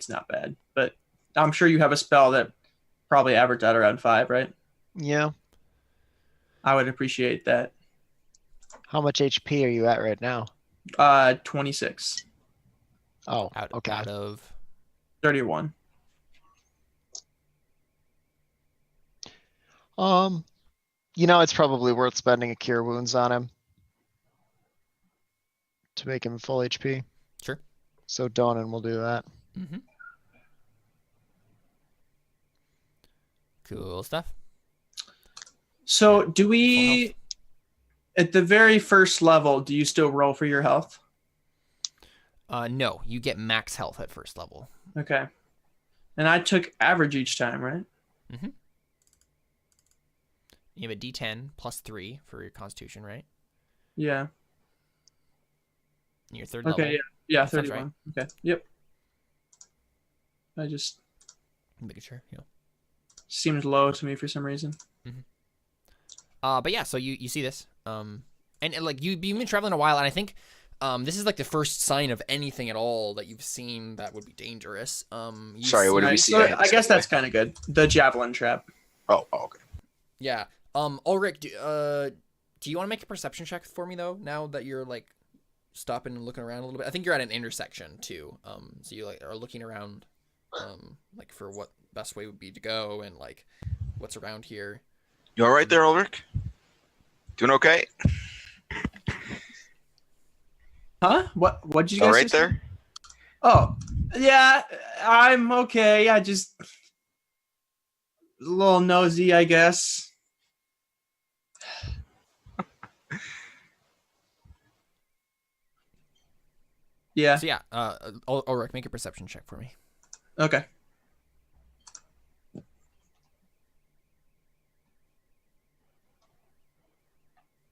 not bad, but I'm sure you have a spell that probably averaged out around 5, right? Yeah. I would appreciate that. How much HP are you at right now? 26. Oh, Out of 31. It's probably worth spending a cure wounds on him to make him full HP. Sure. So Donan will do that. Mm-hmm. Cool stuff. So do we, at the very first level, do you still roll for your health? No, you get max health at first level. Okay. And I took average each time, right? Mm-hmm. You have a D10 plus 3 for your Constitution, right? Yeah. And your third level. Okay, yeah, That sounds 31. Okay, yep. I just Making sure, yeah. seemed low to me for some reason. But yeah, so you see this, and like you've been traveling a while, and I think this is like the first sign of anything at all that you've seen that would be dangerous. Sorry, what did we Right, see? so I guess that's kind of good. The javelin trap. Oh, okay. Yeah. Ulrich, do you want to make a perception check for me though? Now that you're like stopping and looking around a little bit, I think you're at an intersection too. So you like are looking around, like for what best way would be to go and like what's around here. You all right there, Ulrich? Doing okay? Huh? What'd you guys All right say? there? Oh, yeah, I'm okay. Yeah, just a little nosy, I guess. Yeah. So yeah, Ulrich, make a perception check for me. Okay.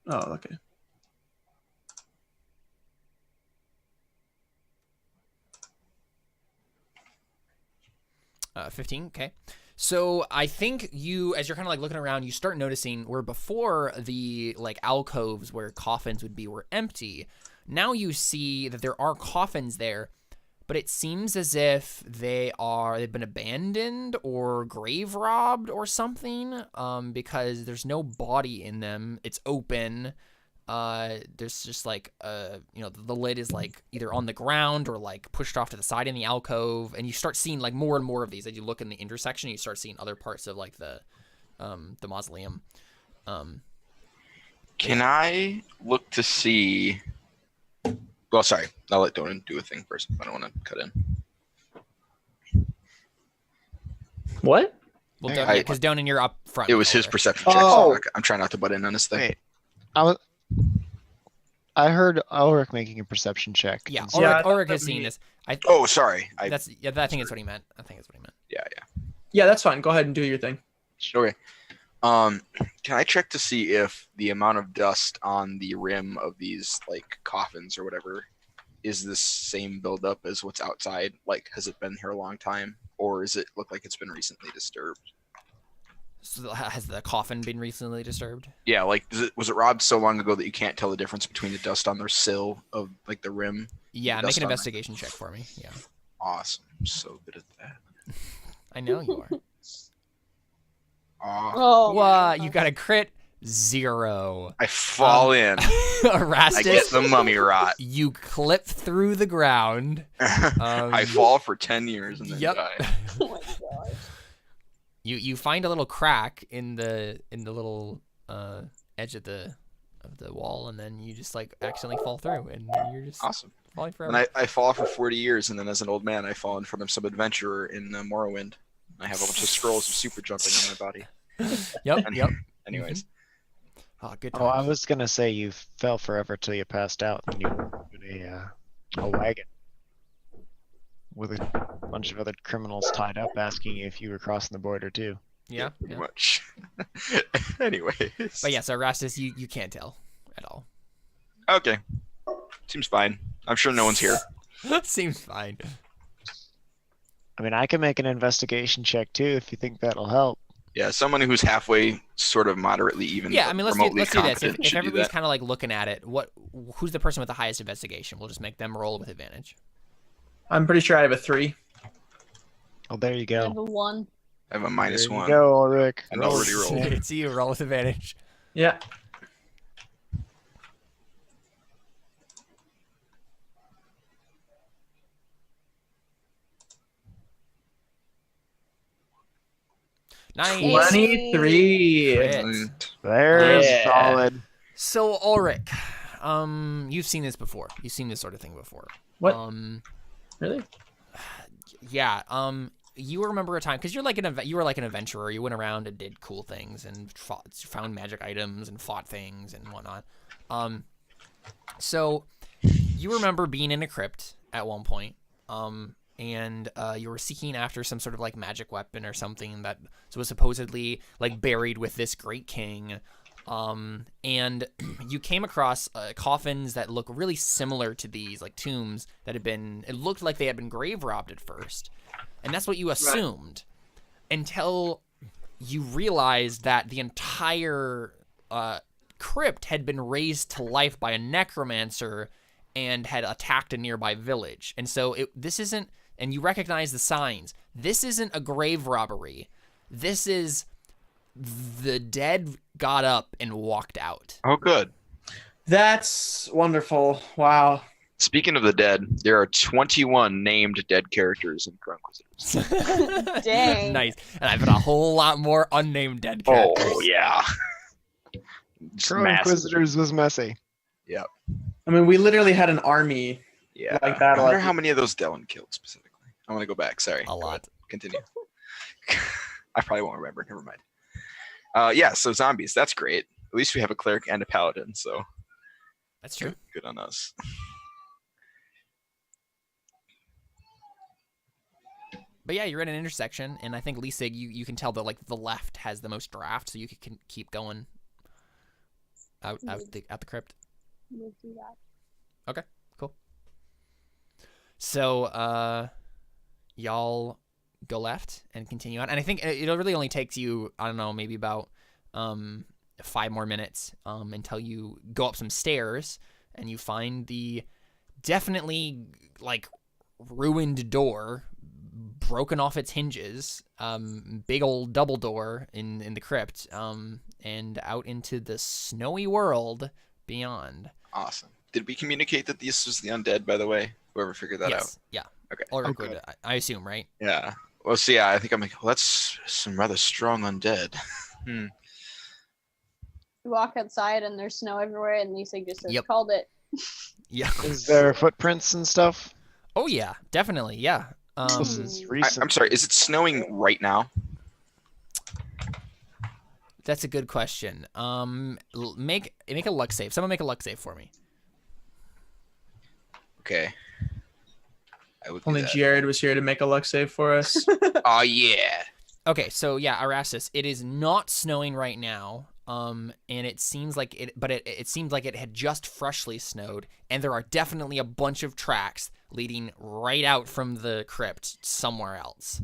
Oh, okay. Uh, 15. Okay. So I think you, as you're kind of like looking around, you start noticing where before the like alcoves where coffins would be were empty. Now you see that there are coffins there, but it seems as if they've been abandoned or grave robbed or something. Because there's no body in them. It's open. There's just like the lid is like either on the ground or like pushed off to the side in the alcove, and you start seeing like more and more of these as you look in the intersection. You start seeing other parts of like the mausoleum. Can I look to see? Well, sorry. I'll let Donan do a thing first. I don't want to cut in. What? Well, I- because Donan, you're up front. It was his Ulrich. perception check. Oh. So I'm trying not to butt in on this thing. Wait, I heard Ulrich making a perception check. Yeah, and Yeah, Ulrich that has seen me. this. Oh, sorry. I think it's what he meant. I think it's what he meant. Yeah. Yeah, that's fine. Go ahead and do your thing. Okay. Can I check to see if the amount of dust on the rim of these like coffins or whatever is the same buildup as what's outside? Like, has it been here a long time, or does it look like it's been recently disturbed? So has the coffin been recently disturbed? Yeah, like was it robbed so long ago that you can't tell the difference between the dust on their sill of like the rim? Yeah, Dust make an on it. investigation check for me. Yeah, Awesome. I'm so good at that. I know you are. Aw. Oh, What? You got a crit? 0. I fall in. Erastus, I get the mummy rot. you clip through the ground. I fall for 10 years and then Yep. die. oh my gosh. You find a little crack in the little edge of the wall, and then you just like accidentally fall through, and you're just Awesome. falling forever. And I fall for 40 years, and then as an old man, I fall in front of some adventurer in Morrowind. I have a bunch of scrolls of super jumping on my body. Yep. And- Yep. Anyways, Oh, good. Oh, I times. was gonna say you fell forever till you passed out, and you put a wagon with a bunch of other criminals tied up, asking you if you were crossing the border too. Yeah. pretty Yeah. much. Anyways. But yeah, so Erastus, you can't tell at all. Okay. Seems fine. I'm sure no one's here. Seems fine. I mean, I can make an investigation check too if you think that'll help. Yeah, someone who's halfway, sort of moderately even. Yeah, I mean, let's do remotely this. If, competent if should do everybody's that. kind of like looking at it, who's the person with the highest investigation? We'll just make them roll with advantage. I'm pretty sure I have a 3. Oh, there you I go. have a 1. I have a There minus you one. go, Ulrich. And Roll. already rolled. It's you. Roll with advantage. Yeah. Nice. 23. Crit. And There's Yeah. solid. So Ulrich, you've seen this before. You've seen this sort of thing before. What? Um, Really? yeah. you remember a time because you were like an adventurer. You went around and did cool things and found magic items and fought things and whatnot. So you remember being in a crypt at one point. And you were seeking after some sort of like magic weapon or something that was supposedly like buried with this great king. And you came across coffins that look really similar to these, like tombs that it looked like they had been grave robbed at first. And that's what you assumed until you realized that the entire crypt had been raised to life by a necromancer and had attacked a nearby village. And so this isn't, and you recognize the signs. This isn't a grave robbery. This is the dead got up and walked out. Oh, good. That's wonderful. Wow. Speaking of the dead, there are 21 named dead characters in Crown Inquisitors. Dang. Nice. And I've got a whole lot more unnamed dead characters. Oh, yeah. Just Crow massive. Inquisitors was messy. Yep. I mean, we literally had an army. Yeah. Like that, I wonder like- how many of those Dellen killed specifically. I want to go back. Sorry. A Go lot. ahead. Continue. I probably won't remember. Never mind. Yeah, so zombies. That's great. At least we have a cleric and a paladin, so That's true. good on us. But yeah, you're in an intersection, and I think Lisig, you can tell that like the left has the most draft, so you can keep going out the crypt. We'll do that. So y'all go left and continue on, and I think it really only takes you, I don't know, maybe about 5 more minutes until you go up some stairs and you find the definitely like ruined door, broken off its hinges, big old double door in the crypt, and out into the snowy world beyond. Awesome. Did we communicate that this was the undead, by the way? Whoever figured that out. Yeah. Okay. Or Oh, good, good. I assume, right? Yeah. Well, so yeah, I think I'm like, well, that's some rather strong undead. We walk outside and there's snow everywhere, and Lisa just says, Yep. "Called it." Yeah. Is there footprints and stuff? Oh yeah, definitely. Yeah. This is recent. I'm sorry, is it snowing right now? That's a good question. Make a luck save. Someone make a luck save for me. Okay. I would do Only that. Jared was here to make a luck save for us. Oh, yeah. Okay, so yeah, Erastus, it is not snowing right now. And it seems like it seemed like it had just freshly snowed, and there are definitely a bunch of tracks leading right out from the crypt somewhere else.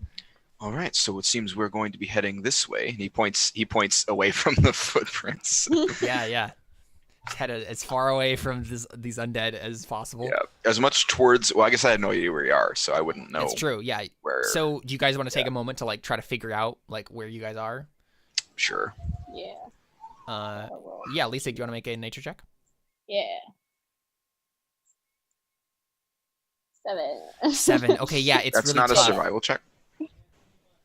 All right, so it seems we're going to be heading this way. And he points away from the footprints. Yeah. Head as far away from these undead as possible. Yeah, as much towards. Well, I guess I had no idea where you are, so I wouldn't know. It's true. Yeah. Where? So, do you guys want to take a moment to like try to figure out like where you guys are? Sure. Yeah. Yeah, Lisa, do you want to make a nature check? Yeah. 7. 7. Okay, yeah, it's That's really not tough. a survival check.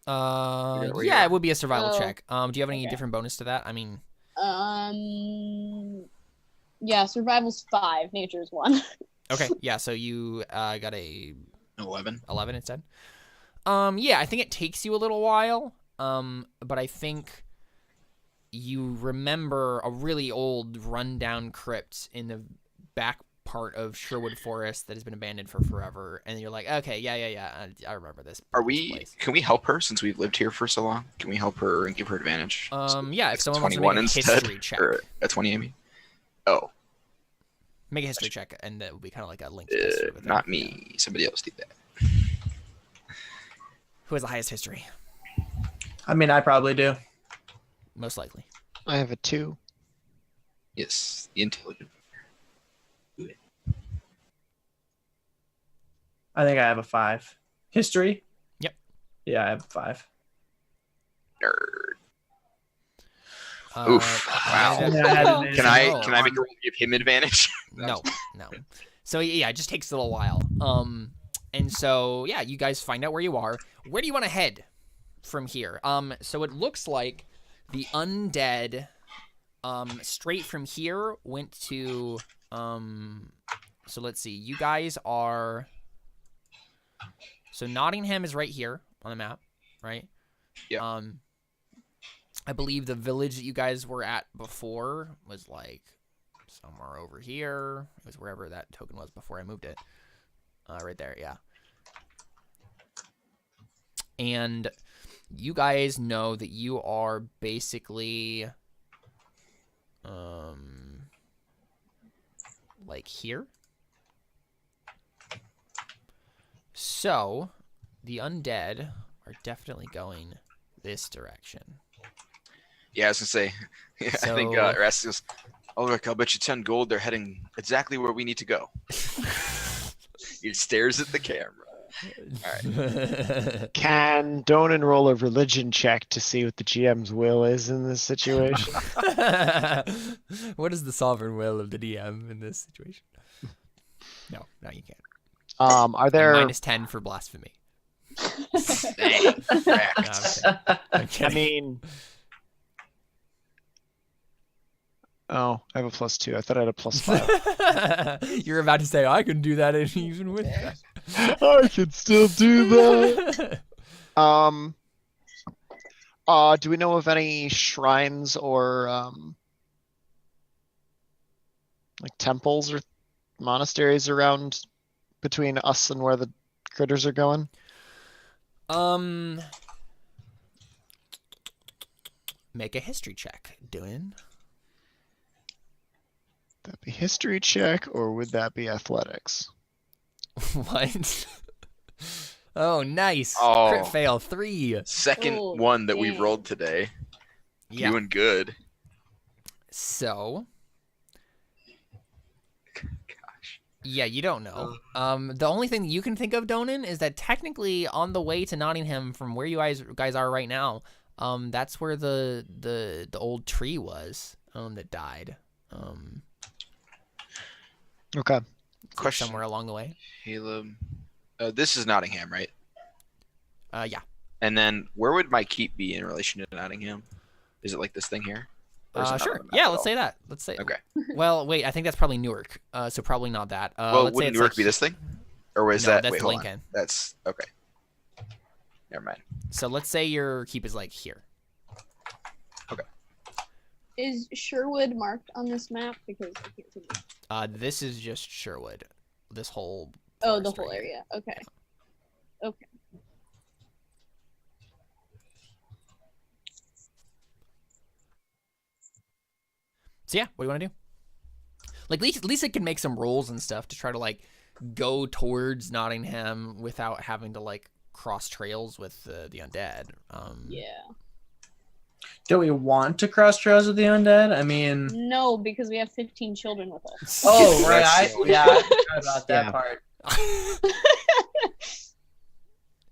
Yeah, where you are. it would be a survival Oh, check. Do you have any okay. different bonus to that? I mean, Yeah, survival's 5, nature's 1. okay, yeah. So you got a 11. 11 instead. Yeah, I think it takes you a little while. But I think you remember a really old, rundown crypt in the back part of Sherwood Forest that has been abandoned for forever, and you're like, okay, yeah, I remember this. Are this we? place. Can we help her since we've lived here for so long? Can we help her and give her advantage? Yeah, if It's someone wants to 21 make a instead, history check, or a 20, I mean. Oh, make a history check, and that will be kind of like a link to history with not her. me. Somebody else did that. Who has the highest history? I mean, I probably do. Most likely. I have a 2. Yes, the intelligent. I think I have a 5. History? Yep. Yeah, I have a 5. Nerd. Oof. Wow. I mean, I had an Can I roll. make a roll to give him advantage? No. So yeah, it just takes a little while. And so yeah, you guys find out where you are. Where do you want to head from here? So it looks like the undead, straight from here went to, so let's see. You guys are. So Nottingham is right here. on the map, right? Yeah. I believe the village that you guys were at before was like somewhere over here. It was wherever that token was before I moved it. Right there, yeah. And you guys know that you are basically like here. So the undead are definitely going this direction. Yeah, I was gonna say. Yeah, I think So- Erastus. Oh look, I'll bet you 10 gold. They're heading exactly where we need to go. He stares at the camera. Can Donan roll a religion check to see what the GM's will is in this situation? What is the sovereign will of the DM in this situation? No, you can't. Are there? Minus 10 for blasphemy. Dang, No, wrecked. I'm I kidding. mean, oh, I have a +2. I thought I had a +5. You're about to say I can do that even with that. I can still do that. Do we know of any shrines or like temples or monasteries around between us and where the critters are going? Make a history check, Dylan. That be history check, or would that be athletics? What? Oh, nice. Oh. Crit fail 3. Second Oh, one that we dang. rolled today. Yeah. Doing good. So, Gosh. yeah, you don't know. The only thing you can think of, Donan, is that technically on the way to Nottingham from where you guys are right now, that's where the old tree was that died. Okay. Question. Somewhere along the way. Caleb. This is Nottingham, right? Yeah. And then where would my keep be in relation to Nottingham? Is it like this thing here? Or is it not Sure. on the map Yeah, at let's all? say that. Let's say. Okay. Well, wait. I think that's probably Newark. So probably not that. Well, let's say wouldn't it's Newark like be this thing? Or was No, that? that's Wait, hold on. Lincoln. That's okay. Never mind. So let's say your keep is like here. Is Sherwood marked on this map? Because I can't see it. This is just Sherwood. This whole. Oh, the forest whole right here. area. Okay. Okay. So yeah, what do you want to do? Like Lisa can make some rolls and stuff to try to like go towards Nottingham without having to like cross trails with the undead. Yeah. Do we want to cross trails with the undead? I mean, No, because we have 15 children with us. oh right, That's- I forgot about that Yeah. part.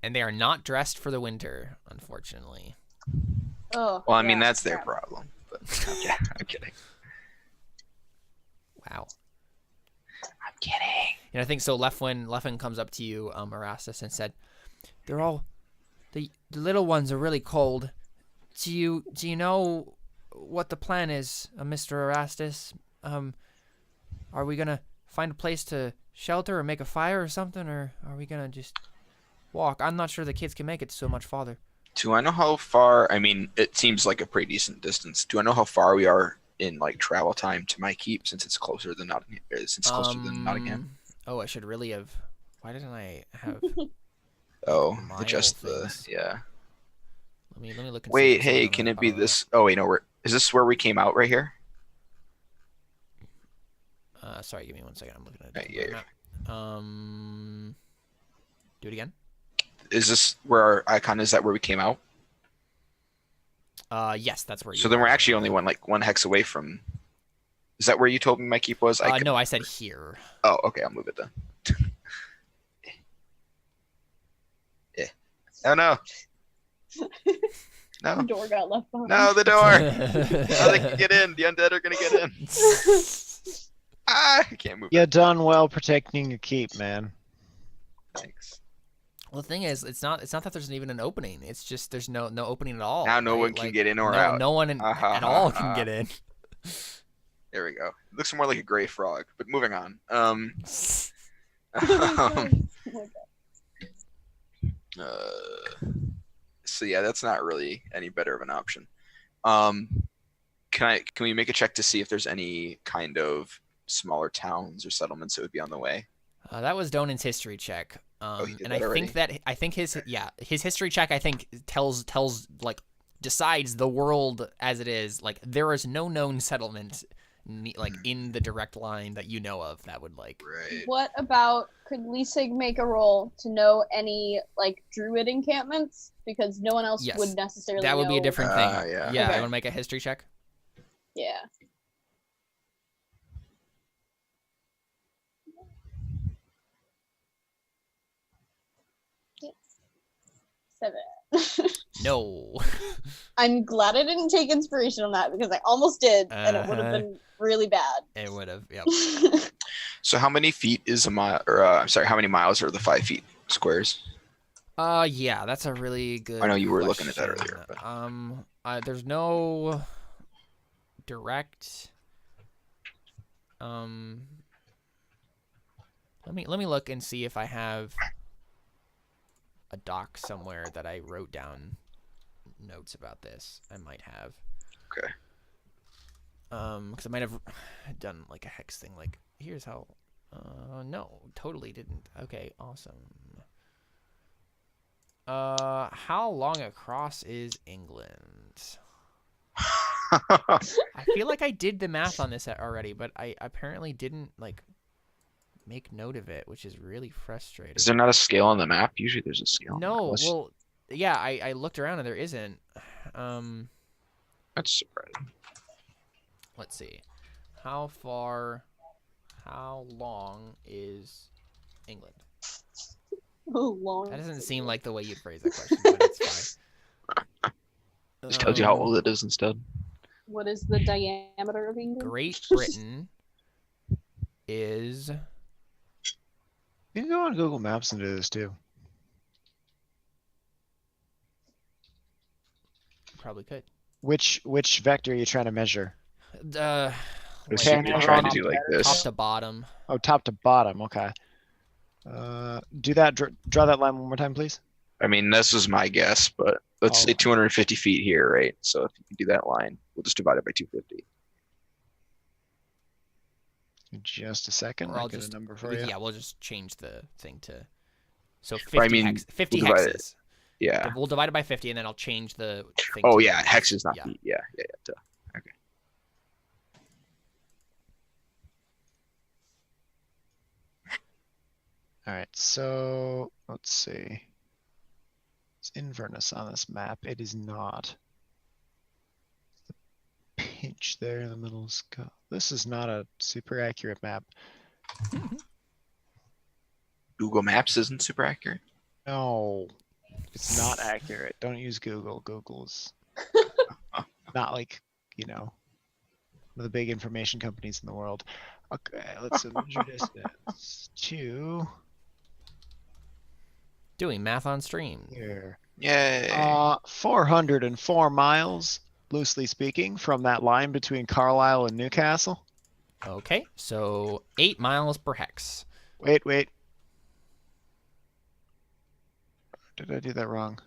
And they are not dressed for the winter, unfortunately. Oh. Well, I mean yeah, that's their crap. problem. But yeah, I'm kidding. Wow. I'm kidding. And I think so. Lefwin comes up to you, Erastus, and said, "They're all the little ones are really cold. Do you know what the plan is, Mr. Erastus? Are we gonna find a place to shelter or make a fire or something, or are we gonna just walk? I'm not sure the kids can make it so much farther." Do I know how far? I mean, it seems like a pretty decent distance. Do I know how far we are in like travel time to my keep since it's closer than Nottingham? Since it's closer than Nottingham. Oh, I should really have. Why didn't I have? Oh, mile adjust things. the yeah. Let me look. And see Wait, if there's hey, something can on it be the- this? Oh wait, no. Is this where we came out right here? Sorry, give me 1 second. I'm looking at Right, a yeah, different map. Do it again. Is this where our icon is? That where we came out? Yes, that's where you. So then are. we're actually only one hex away from. Is that where you told me my keep was? could- No, I said here. Oh, okay. I'll move it then. Yeah. Oh no. The No. door got left behind. No, the door. Now they can get in. The undead are gonna get in. I can't move. You done well protecting your keep, man. Thanks. Well, the thing is, it's not that there's even an opening. It's just there's no opening at all. Now no right? one can Like, get in or no, out. No one at all can get in. There we go. It looks more like a gray frog. But moving on. Oh my God. So yeah, that's not really any better of an option. Can we make a check to see if there's any kind of smaller towns or settlements that would be on the way? That was Donan's history check. He did And that already? I think his history check tells like decides the world as it is. Like there is no known settlement like in the direct line that you know of that would like. Right. What about, could Lisa make a roll to know any like druid encampments? Because no one else Yes. would necessarily That would be a know. different thing. Yeah. Yeah, Okay. I want to make a history check. Yeah. Yes. 7. No. I'm glad I didn't take inspiration on that because I almost did, and it would have Uh-huh. been really bad. It would have. Yep. So how many feet is a mile? Or I'm sorry, how many miles are the 5 feet squares? Yeah, that's a really good. I know you were looking at that question. earlier, There's no direct. Let me look and see if I have a doc somewhere that I wrote down notes about this. I might have. Okay. Because I might have done like a hex thing. Like, here's how. No, totally didn't. Okay, awesome. How long across is England? I feel like I did the math on this already, but I apparently didn't like make note of it, which is really frustrating. Is there not a scale on the map? Usually there's a scale. No, well, yeah, I looked around and there isn't. That's surprising. Let's see. How long is England? Long. That doesn't seem like the way you'd phrase that question, but it's fine. Just tells you how old it is instead. What is the diameter of England? Great Britain is You can go on Google Maps and do this too. probably could. Which vector are you trying to measure? Uh, Let's Okay, see if you're trying to top do like top this. to bottom. Oh, top to bottom. Okay. Do that. Draw that line one more time, please. I mean, this is my guess, but let's say 250 feet here, right? So if you can do that line, we'll just divide it by 250. Just a second. Or I'll I'll get just a number for you. yeah, we'll just change the thing to so 50 I mean, 50 we'll divide it. hexes. Yeah. We'll divide it by 50 and then I'll change the thing. Oh to yeah, hexes, not yeah. feet. Yeah. Duh. Okay. All right. So let's see. Is Inverness on this map? It is not. The pinch there in the middle is this is not a super accurate map. Google Maps isn't super accurate. No, it's not accurate. Don't use Google. Google's not like, one of the big information companies in the world. Okay, let's measure distance to Doing math on stream. here. Yay. 404 miles, loosely speaking, from that line between Carlisle and Newcastle. Okay, so 8 miles per hex. Wait. Did I do that wrong?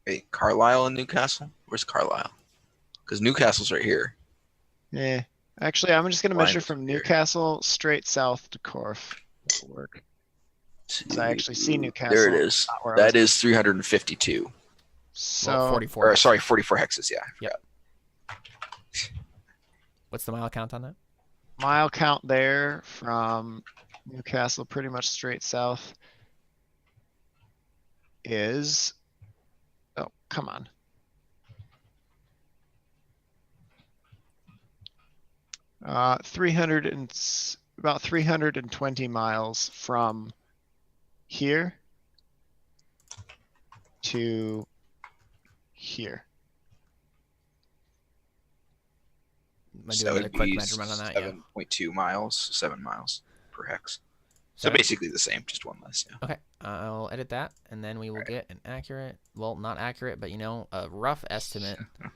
Wait, Carlisle and Newcastle? Where's Carlisle? Because Newcastle's right here. Yeah. Actually, I'm just going to Line measure is from here. Newcastle straight south to Corf. That'll work. 'Cause I actually see Newcastle. There it is. not where I was- That is 352. So, Well, 44. Or sorry, 44 hexes. Yeah. I Yep. forgot. What's the mile count on that? mile count there from Newcastle, pretty much straight south, is, oh, come on. About 320 miles from here to here. I So do that another would quick be measurement on that. Yeah. 7.2 miles, 7 miles per hex. So Seven. basically the same, just one less. Yeah. Okay, I'll edit that, and then we will get an accurate, well, not accurate, but a rough estimate. of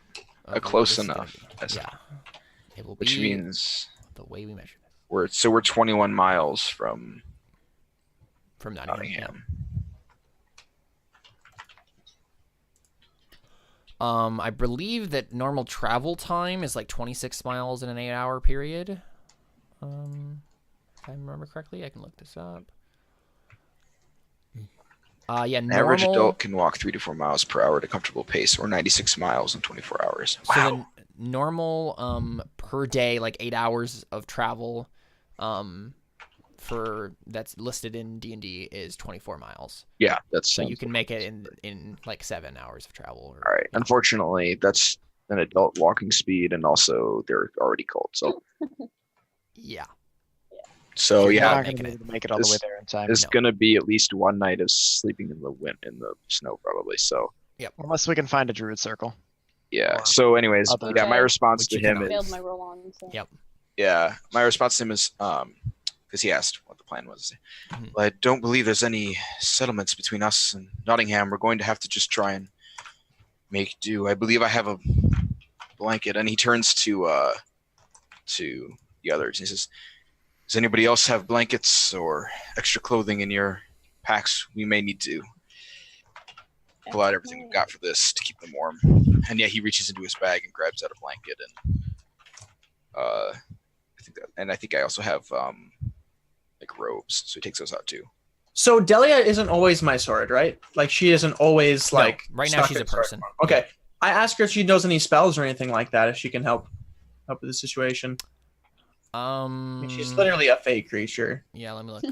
A what close this is gonna enough be. estimate. Yeah, it will Which be means the way we measure this we're 21 miles from from Nottingham. Nottingham. I believe that normal travel time is like 26 miles in an 8-hour period. If I remember correctly, I can look this up. Yeah, An average normal. adult can walk 3 to 4 miles per hour at a comfortable pace, or 96 miles in 24 hours. So Wow. the normal per day, like 8 hours of travel, for that's listed in D&D is 24 miles. Yeah, that's So you can make it in like 7 hours of travel. all right. Yeah. Unfortunately, that's an adult walking speed, and also they're already cold. Yeah. So You're You're not not making going to be it. able to make it all the way This- there in time. It's No. gonna be at least one night of sleeping in the wind in the snow, probably. So Unless we can find a druid circle. yeah. Or So, anyways, other- yeah, my response Which to you can him always- Failed is my roll on. So. Yep. yeah. My response to him is because he asked what the plan was. Mhm. Well, I don't believe there's any settlements between us and Nottingham. We're going to have to just try and make do. I believe I have a blanket, and he turns to the others. He says, "Does anybody else have blankets or extra clothing in your packs? We may need to pull out everything we've got for this to keep them warm." And yeah, he reaches into his bag and grabs out a blanket, and I think I also have like robes, so he takes those out too. So Delia isn't always my sword, right? Like she isn't always No, like. right now stuck she's in a sword person. form. Okay, I asked her if she knows any spells or anything like that. If she can help with the situation. I mean, she's literally a fey creature. Yeah, let me look.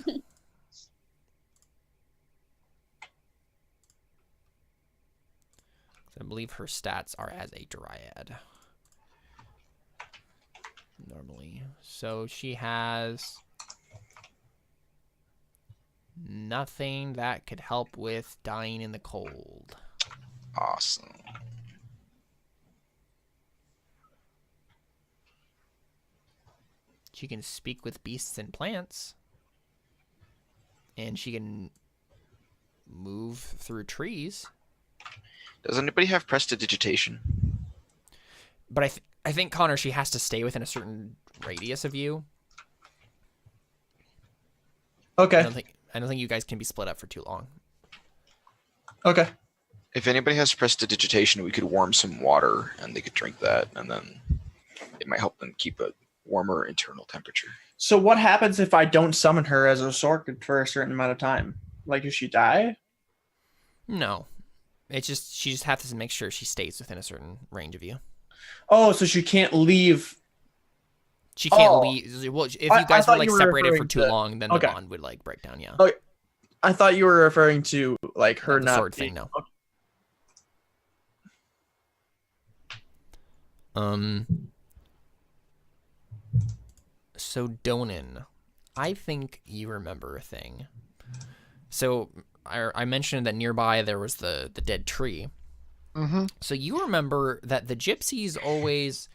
I believe her stats are as a dryad. Normally. So she has nothing that could help with dying in the cold. Awesome. She can speak with beasts and plants. And she can move through trees. Does anybody have prestidigitation? But I think, Connor, she has to stay within a certain radius of you. Okay. I don't think you guys can be split up for too long. Okay. If anybody has prestidigitation, we could warm some water and they could drink that, and then it might help them keep a warmer internal temperature. So what happens if I don't summon her as a sword for a certain amount of time? Like, does she die? No. It's just she just has to make sure she stays within a certain range of you. Oh, so she can't leave. She can't Oh. leave. Well, if you I guys were thought like you were separated for referring too to- long, then Okay. the bond would like break down. Yeah. Oh, I thought you were referring to like her Not the not sword being- thing, no. Okay. So Donan, I think you remember a thing. So I mentioned that nearby there was the dead tree. Mm-hmm. So you remember that the gypsies always,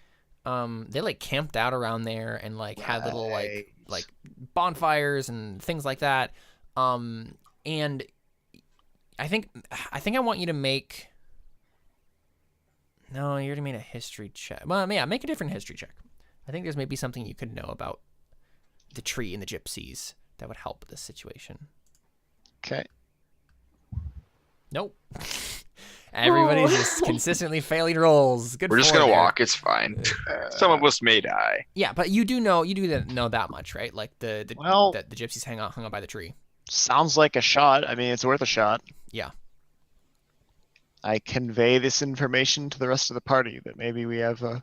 they like camped out around there and like had little like bonfires and things like that. And I think I want you to make. No, you already made a history check. Well, yeah, make a different history check. I think there's maybe something you could know about the tree and the gypsies that would help this situation. Okay. Nope. Everybody's just consistently failing rolls. Good. We're just for gonna there. walk. It's fine. Some of us may die. Yeah, but you do know that much, right? Like the Well- that the gypsies hung out by the tree. Sounds like a shot. I mean, it's worth a shot. Yeah. I convey this information to the rest of the party that maybe we have a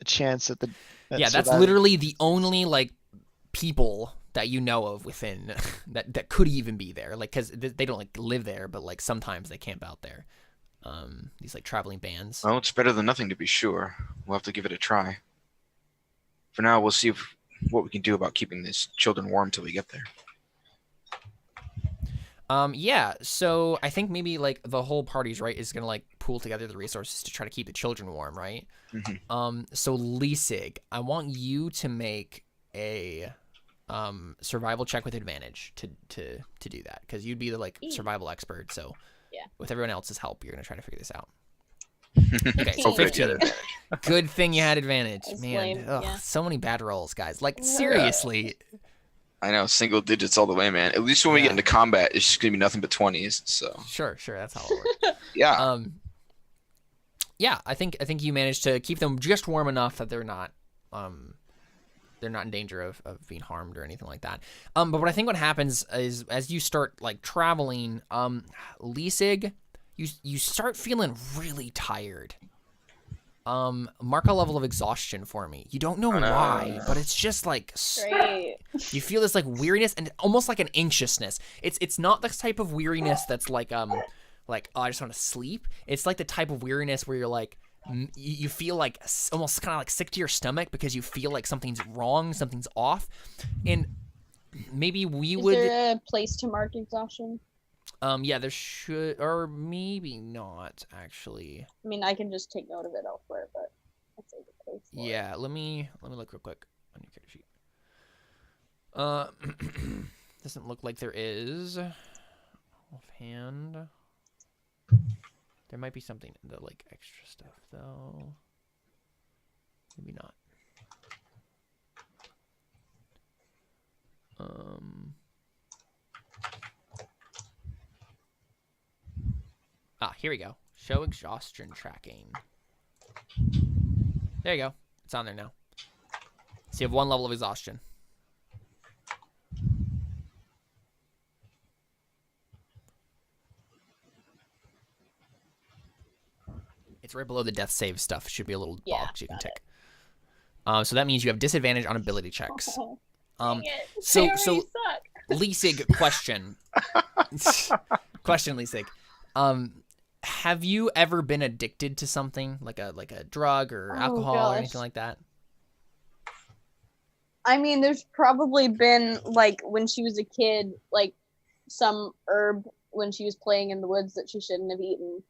chance at Yeah, that's surviving. literally the only like people that you know of within that could even be there, like because they don't like live there, but like sometimes they camp out there. These like traveling bands. Well, it's better than nothing to be sure. We'll have to give it a try. For now, we'll see what we can do about keeping these children warm till we get there. Yeah. So I think maybe like the whole party's right is gonna like pool together the resources to try to keep the children warm, right? Mhm. So Lisig, I want you to make a survival check with advantage to do that because you'd be the like survival expert. So Yeah. with everyone else's help, you're gonna try to figure this out. Okay, so Oh, good. 15. Good thing you had advantage, That's man. lame, Ugh, yeah. so many bad rolls, guys. Like seriously. I know, single digits all the way, man. At least when we Yeah. get into combat, it's just gonna be nothing but 20s. So Sure, that's how it works. yeah, Yeah, I think you managed to keep them just warm enough that they're not in danger of being harmed or anything like that. But what I think what happens is as you start like traveling, Leesig, you start feeling really tired. Mark a level of exhaustion for me. You don't know why, but it's just like Great. you feel this like weariness and almost like an anxiousness. It's not the type of weariness that's like oh, I just want to sleep. It's like the type of weariness where you're like you feel like almost kind of like sick to your stomach because you feel like something's wrong, something's off, and maybe we would. Is there a place to mark exhaustion? Yeah, there should, or maybe not actually. I mean, I can just take note of it elsewhere, but that's like a place. Yeah, let me look real quick on your character sheet. Doesn't look like there is offhand. There might be something in the like extra stuff though. Maybe not. Here we go. Show exhaustion tracking. There you go. It's on there now. So you have 1 level of exhaustion. It's right below the death save stuff. Should be a little box you can tick. So that means you have disadvantage on ability checks. Dang it. So Faeries suck. Leesig, question. Question, Leesig. Have you ever been addicted to something like a drug or alcohol or anything like that? I mean, there's probably been like when she was a kid, like some herb when she was playing in the woods that she shouldn't have eaten.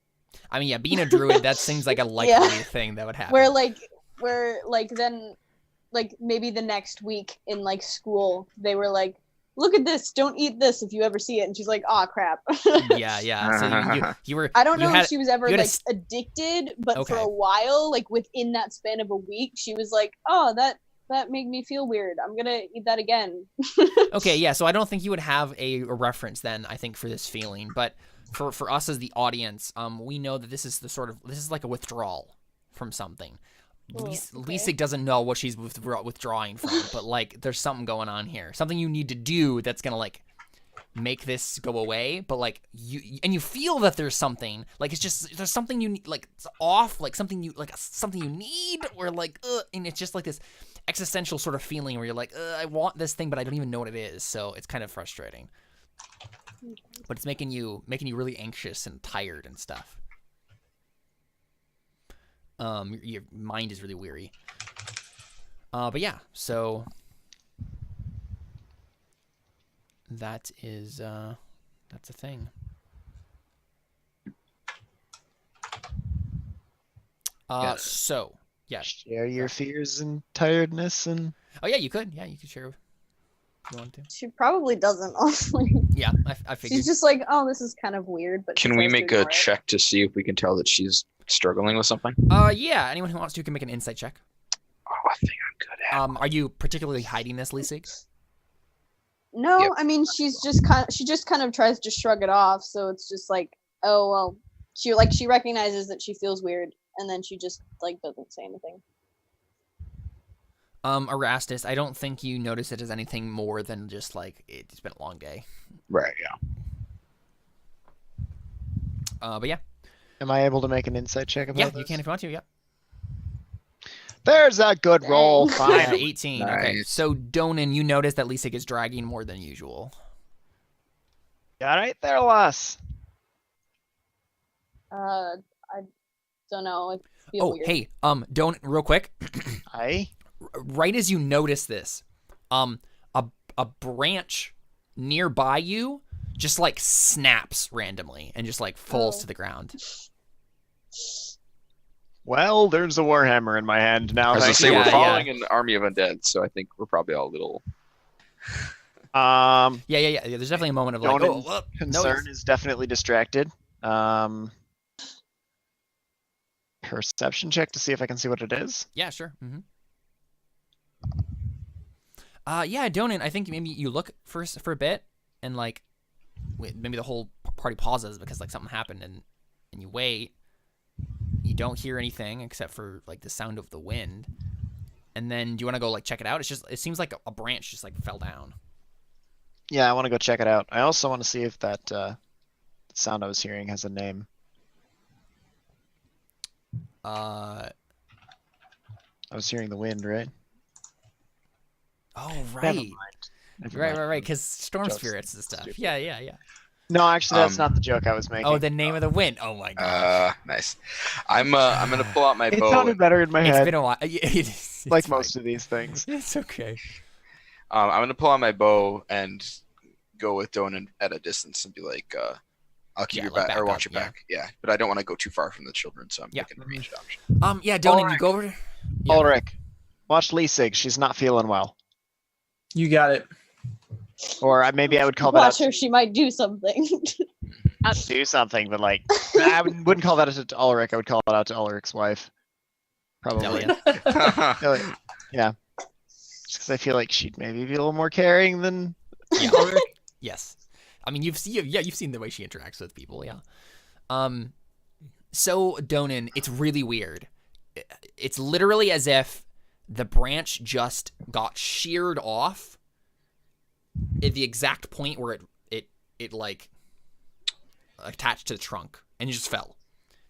I mean, yeah, being a druid, that seems like a likely thing that would happen. Where then maybe the next week in like school, they were like, look at this, don't eat this if you ever see it. And she's like, aw, crap. Yeah. So you were. I don't know if she was ever like addicted, but for a while, like within that span of a week, she was like, oh, that made me feel weird. I'm gonna eat that again. Okay, yeah. So I don't think you would have a reference then, I think, for this feeling. But for us as the audience, we know that this is like a withdrawal from something. Leesig doesn't know what she's withdrawing from, but like there's something going on here. Something you need to do that's gonna like make this go away. But like you feel that there's something like it's just there's something you need, like it's off, like something you need, or like and it's just like this existential sort of feeling where you're like I want this thing, but I don't even know what it is. So it's kind of frustrating. But it's making you really anxious and tired and stuff. Your mind is really weary. But yeah, so that is that's a thing. So yeah. Share your fears and tiredness and. Oh yeah, you could. Yeah, you could share if you want to. She probably doesn't, honestly. Yeah, I figured. She's just like, oh, this is kind of weird. But can we make a check to see if we can tell that she's struggling with something? Yeah. Anyone who wants to can make an insight check. Oh, I think I'm good at. Are you particularly hiding this, Leesig? No, Yep. I mean she just kind of tries to shrug it off. So it's just like, oh well, she recognizes that she feels weird, and then she just like doesn't say anything. Erastus, I don't think you notice it as anything more than just like it's been a long day. Right. Yeah. But yeah. Am I able to make an insight check about this? Yeah, you can if you want to. Yeah. There's a good roll. Yeah, Fine. 18. Nice. Okay. So Donan, you notice that Leesig is dragging more than usual. All right there, Lass. I don't know. I feel weird. Hey, Donan, real quick. Aye. Right as you notice this, a branch nearby you just like snaps randomly and just like falls to the ground. Well, there's a warhammer in my hand now. As I Thank say, you. we're following an army of undead, so I think we're probably all a little. Yeah. There's definitely a moment of like, Donan's no, concern is definitely distracted. Perception check to see if I can see what it is. Yeah, sure. Yeah, Donan, I think maybe you look first for a bit, and like, maybe the whole party pauses because like something happened, and you wait. You don't hear anything except for like the sound of the wind. And then, do you want to go like check it out? It seems like a branch just like fell down. Yeah, I want to go check it out. I also want to see if that sound I was hearing has a name. Uh. I was hearing the wind, right? Oh, Never right. mind. Never Right. mind. Because storm Jokes. spirits and stuff. Stupid. Yeah. No, actually, that's not the joke I was making. Oh, the name of the wind. Oh my god. Nice. I'm gonna pull out my It bow. sounded better in my It's head, been a while. It's like fine. most of these things. It's okay. I'm gonna pull out my bow and go with Donan at a distance and be like, I'll keep Yeah, your like back or back watch up, your back. Yeah, but I don't want to go too far from the children, so I'm picking the ranged option. Yeah, Donan, you Ulrich. go over. Yeah. Ulrich, watch Leesig. She's not feeling well. You got it. Or maybe I would call that Watch out her, she might do something. not to do something, but like I wouldn't call that out to Ulrich. I would call it out to Ulrich's wife. Probably. Delia. Yeah. Just because I feel like she'd maybe be a little more caring than Yeah. Ulrich. Yes. I mean, you've seen the way she interacts with people, yeah. So Donan, it's really weird. It's literally as if the branch just got sheared off at the exact point where it like attached to the trunk and it just fell.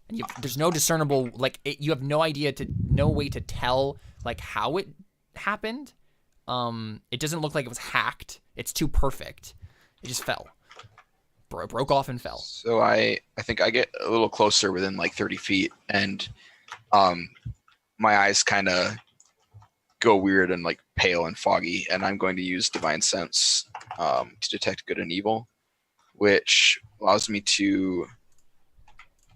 And there's no discernible you have no way to tell like how it happened. It doesn't look like it was hacked. It's too perfect. It just fell. Broke off and fell. So I think I get a little closer within like 30 feet, and my eyes kind of go weird and like pale and foggy, and I'm going to use divine sense to detect good and evil, which allows me to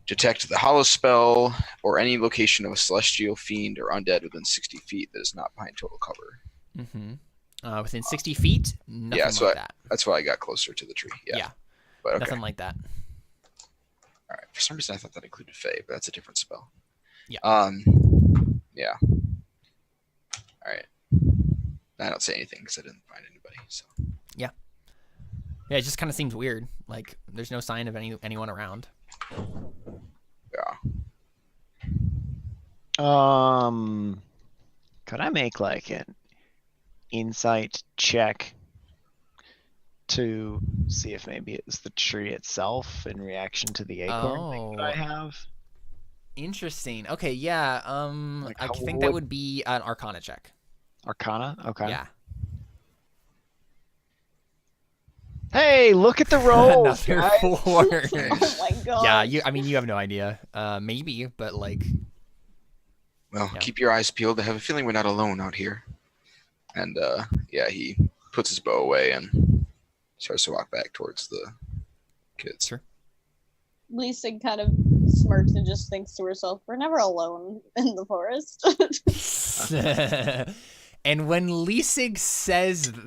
detect the hollow spell or any location of a celestial fiend or undead within 60 feet that is not behind total cover. Mm-hmm. Within 60 feet, nothing Yeah, so like that. That's why I got closer to the tree. Yeah. But okay. Nothing like that. All right. For some reason, I thought that included Fey, but that's a different spell. Yeah. Yeah. All right. I don't say anything because I didn't find anybody. So. Yeah, it just kind of seems weird. Like there's no sign of anyone around. Yeah. Could I make like an insight check to see if maybe it was the tree itself in reaction to the acorn thing that I have? Interesting. Okay, yeah. Like, I how think that would- would be an Arcana check. Arcana? Okay. Yeah. Hey, look at the rolls! Another guys. 4. Oh my god. Yeah, you have no idea. Maybe, but like. Well, Yeah. keep your eyes peeled. I have a feeling we're not alone out here. And yeah, he puts his bow away and starts to walk back towards the kids. Sure. Lisa kind of smirks and just thinks to herself, "We're never alone in the forest." And when Leesig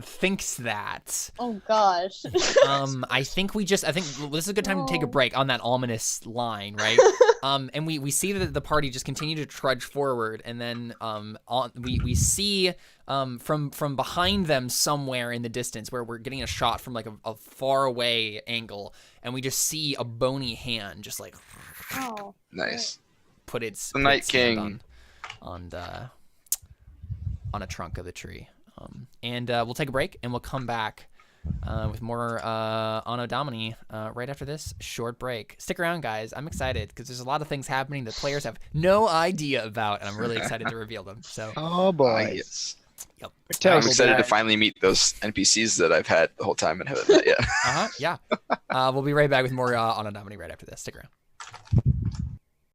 thinks that, Oh gosh. I think this is a good time to take a No. break on that ominous line, right? And we see that the party just continue to trudge forward, and then we see from behind them somewhere in the distance where we're getting a shot from like a far away angle, and we just see a bony hand just like Oh. Nice. put its The Night its hand King. on a trunk of the tree. And we'll take a break, and we'll come back with more Anno Domini right after this short break. Stick around, guys. I'm excited because there's a lot of things happening that players have no idea about, and I'm really excited to reveal them. So, Oh boy. Yes. yep. Tell I'm us excited to about- finally meet those NPCs that I've had the whole time and haven't met yet. Yeah. We'll be right back with more Anno Domini right after this. Stick around.